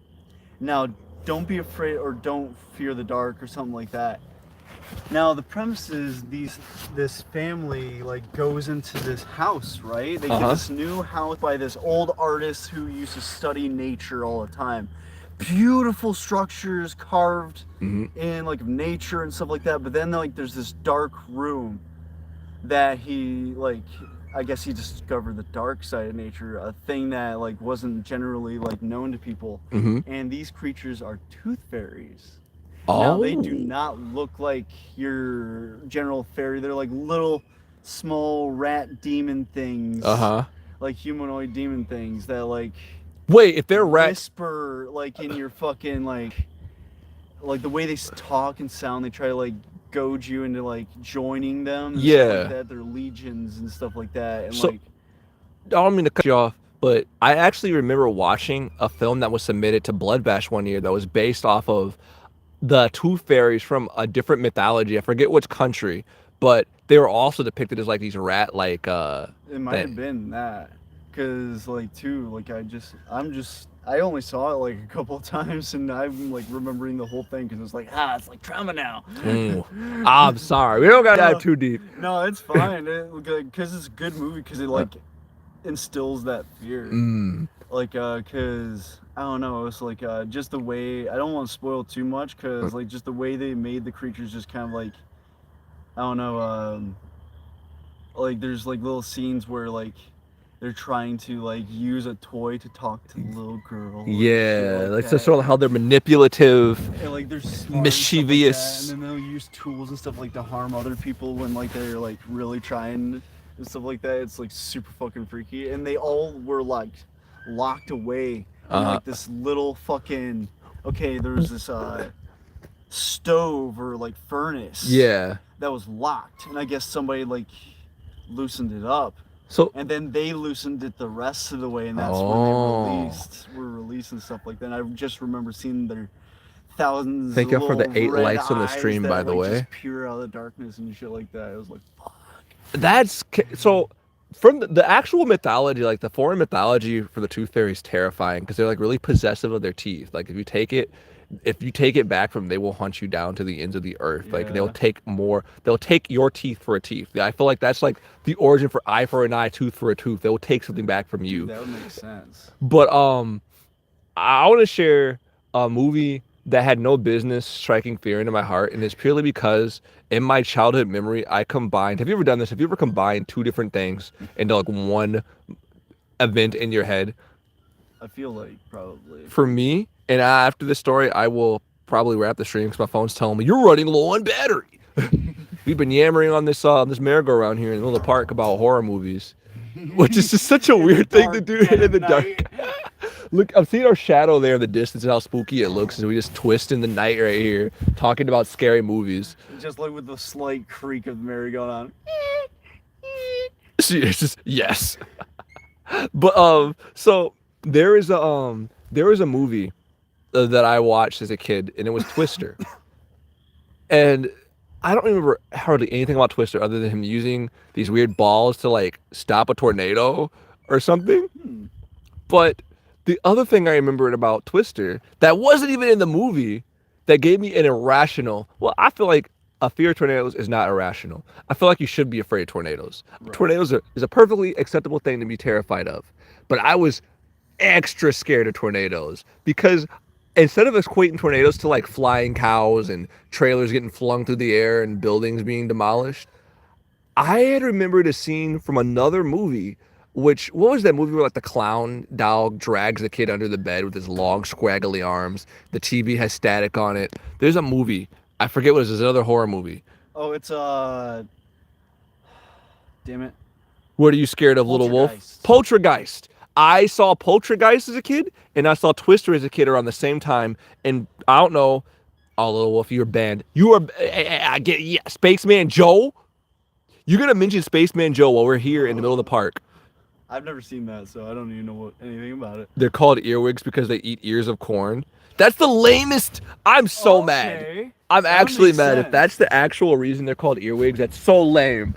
Now, don't be afraid or don't fear the dark or something like that. Now, the premise is this family like goes into this house, right? They get this new house by this old artist who used to study nature all the time. Beautiful structures carved in like nature and stuff like that. But then like there's this dark room that he like, I guess he discovered the dark side of nature, a thing that like wasn't generally like known to people. And these creatures are tooth fairies. Now they do not look like your general fairy. They're like little small rat demon things. Like humanoid demon things that like wait, if they're whisper like in your fucking like the way they talk and sound, they try to like goad you into like joining them and stuff like that. They're legions and stuff like that. And so, like I don't mean to cut you off, but I actually remember watching a film that was submitted to Blood Bash one year that was based off of the tooth fairies from a different mythology. I forget which country, but they were also depicted as like these rat like it might have been that, because like too like I only saw it like a couple of times, and I'm like remembering the whole thing because it's like it's like trauma now. I'm sorry, we don't gotta dive too deep. No, it's fine, because it's a good movie because it like instills that fear. Like because I don't know, it's like just the way, I don't want to spoil too much because like just the way they made the creatures just kind of like, I don't know, like there's like little scenes where like they're trying to like use a toy to talk to the little girl. Yeah, like so sort of how they're manipulative, and like they're mischievous, and then they'll use tools and stuff like to harm other people when like they're like really trying and stuff like that. It's like super fucking freaky, and they all were like locked away in like this little fucking there's this stove or like furnace that was locked, and I guess somebody like loosened it up. So and then they loosened it the rest of the way, and that's when they were released and stuff like that. And I just remember seeing their thousands. Thank you for the 8 likes on the stream, by the way. Just peer out of the darkness and shit like that. It was like, fuck. That's so. From the actual mythology, like the foreign mythology for the tooth fairy is terrifying because they're like really possessive of their teeth. Like if you take it back from them, they will hunt you down to the ends of the earth. Like they'll take your teeth for a teeth. I feel like that's like the origin for eye for an eye, tooth for a tooth. They'll take something back from you. That would make sense. But I want to share a movie that had no business striking fear into my heart, and it's purely because in my childhood memory, I combined. Have you ever done this? Have you ever combined 2 different things into like one event in your head? I feel like probably. For me, and after this story, I will probably wrap the stream because my phone's telling me you're running low on battery. We've been yammering on this merry-go-round here in the middle of the park about horror movies, which is just such a weird thing to do in the dark. Look, I'm seeing our shadow there in the distance and how spooky it looks as we just twist in the night right here, talking about scary movies. Just like with the slight creak of the merry-go-round. It's just, yes. But so there is a movie that I watched as a kid, and it was Twister. And I don't remember hardly anything about Twister other than him using these weird balls to like stop a tornado or something. Hmm. But the other thing I remembered about Twister that wasn't even in the movie that gave me an irrational. Well, I feel like a fear of tornadoes is not irrational. I feel like you should be afraid of tornadoes. Right. Tornadoes is a perfectly acceptable thing to be terrified of. But I was extra scared of tornadoes because instead of equating tornadoes to like flying cows and trailers getting flung through the air and buildings being demolished, I had remembered a scene from another movie. Which what was that movie where like the clown dog drags the kid under the bed with his long scraggly arms? The TV has static on it. There's a movie. I forget what it is. It's another horror movie. Oh, it's damn it. What are you scared of, Little Wolf? Poltergeist. Poltergeist. I saw Poltergeist as a kid, and I saw Twister as a kid around the same time. And I don't know. Oh, Little Wolf, you're banned. You are. I get yeah, Spaceman Joe. You're gonna mention Spaceman Joe while we're here in the middle of the park. I've never seen that, so I don't even know anything about it. They're called earwigs because they eat ears of corn. That's the lamest. I'm so mad. I'm That actually makes mad. If sense. that's the actual reason they're called earwigs, that's so lame.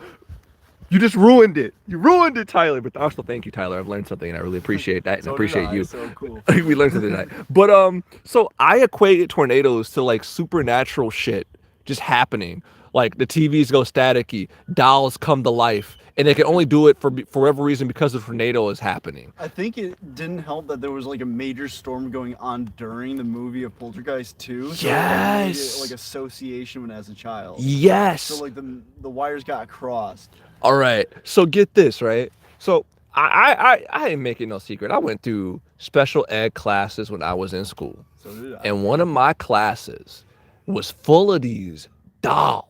You just ruined it. You ruined it, Tyler. But also, thank you, Tyler. I've learned something, and I really appreciate that, and So I appreciate did I, you. So cool. We learned something tonight. But so I equated tornadoes to like supernatural shit just happening. Like the TVs go staticky, dolls come to life, and they can only do it for whatever reason because the tornado is happening. I think it didn't help that there was like a major storm going on during the movie of Poltergeist 2. So it made Yes. it, like association when as a child. Yes. So like the wires got crossed. All right. So get this, right? So I ain't making no secret. I went through special ed classes when I was in school. So did I. And one of my classes was full of these dolls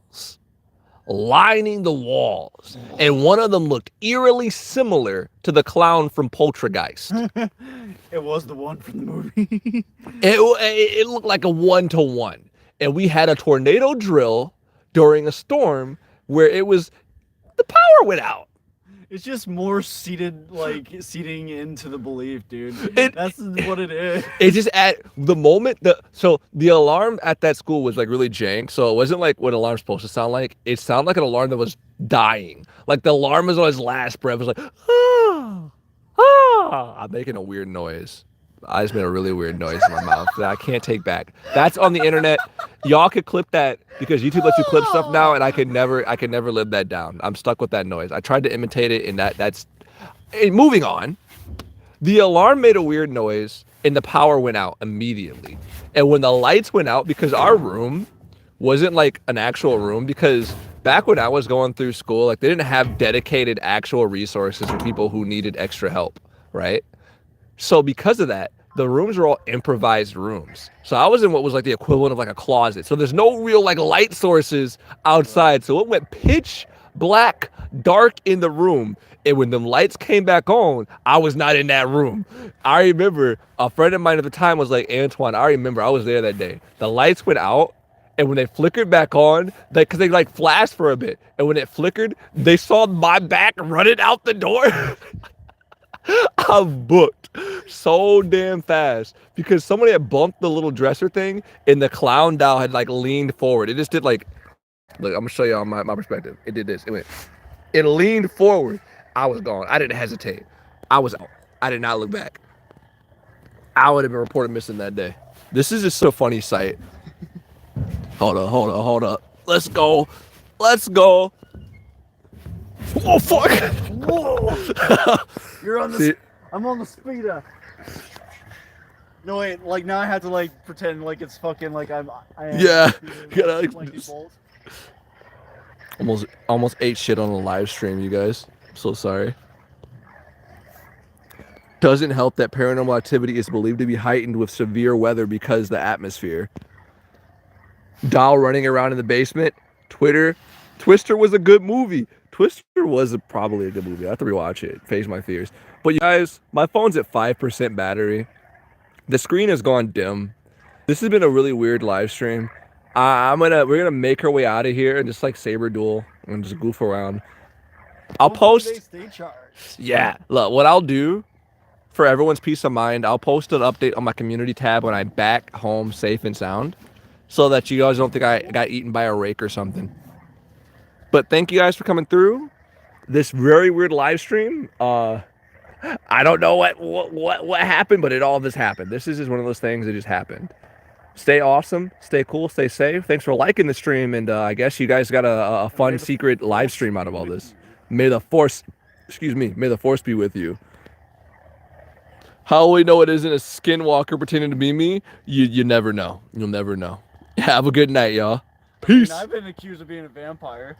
lining the walls. And one of them looked eerily similar to the clown from Poltergeist. It was the one from the movie. It looked like a 1-to-1. And we had a tornado drill during a storm where it was the power went out. It's just more seating into the belief, dude. It- That's what it is. It just at the moment the alarm at that school was like really jank, so it wasn't like what alarm's supposed to sound like. It sounded like an alarm that was dying. Like the alarm was on his last breath. It was like I'm making a weird noise. I just made a really weird noise in my mouth that I can't take back. That's on the internet. Y'all could clip that because YouTube lets you clip stuff now, and I could never live that down. I'm stuck with that noise. I tried to imitate it, and that's. Moving on, the alarm made a weird noise, and the power went out immediately. And when the lights went out, because our room wasn't like an actual room, because back when I was going through school, like they didn't have dedicated actual resources for people who needed extra help, right? So because of that, the rooms were all improvised rooms. So I was in what was like the equivalent of like a closet. So there's no real like light sources outside. So it went pitch black, dark in the room. And when the lights came back on, I was not in that room. I remember a friend of mine at the time was like, Antoine, I remember I was there that day. The lights went out. And when they flickered back on, because they like flashed for a bit. And when it flickered, they saw my back running out the door. I booked so damn fast because somebody had bumped the little dresser thing and the clown doll had like leaned forward. It just did like, look, I'm gonna show y'all my perspective. It did this. It leaned forward. I was gone. I didn't hesitate. I was out. I did not look back. I would have been reported missing that day. This is just a funny sight. Hold up. Let's go. Oh fuck! Whoa! You're on the. See- I'm on the speeder. No wait, like now I have to like pretend like it's fucking like I am. Yeah, Like, you gotta, like, like these bolts. Almost ate shit on a live stream, you guys. I'm so sorry. Doesn't help that paranormal activity is believed to be heightened with severe weather because the atmosphere. Doll running around in the basement. Twister was a good movie. Twister was probably a good movie. I have to rewatch it. Face my fears. But you guys, my phone's at 5% battery. The screen has gone dim. This has been a really weird live stream. We're gonna make our way out of here and just like saber duel and just goof around. I'll Hopefully post. they stay charged. Yeah, look, what I'll do for everyone's peace of mind, I'll post an update on my community tab when I'm back home safe and sound. so that you guys don't think I got eaten by a rake or something. But thank you guys for coming through this very weird live stream. I don't know what happened, but all this happened. This is just one of those things that just happened. Stay awesome, stay cool, stay safe. Thanks for liking the stream, and I guess you guys got a fun secret live stream out of all this. May the force, may the force be with you. How will we know it isn't a skinwalker pretending to be me? You never know. You'll never know. Have a good night, y'all. Peace. I've been accused of being a vampire.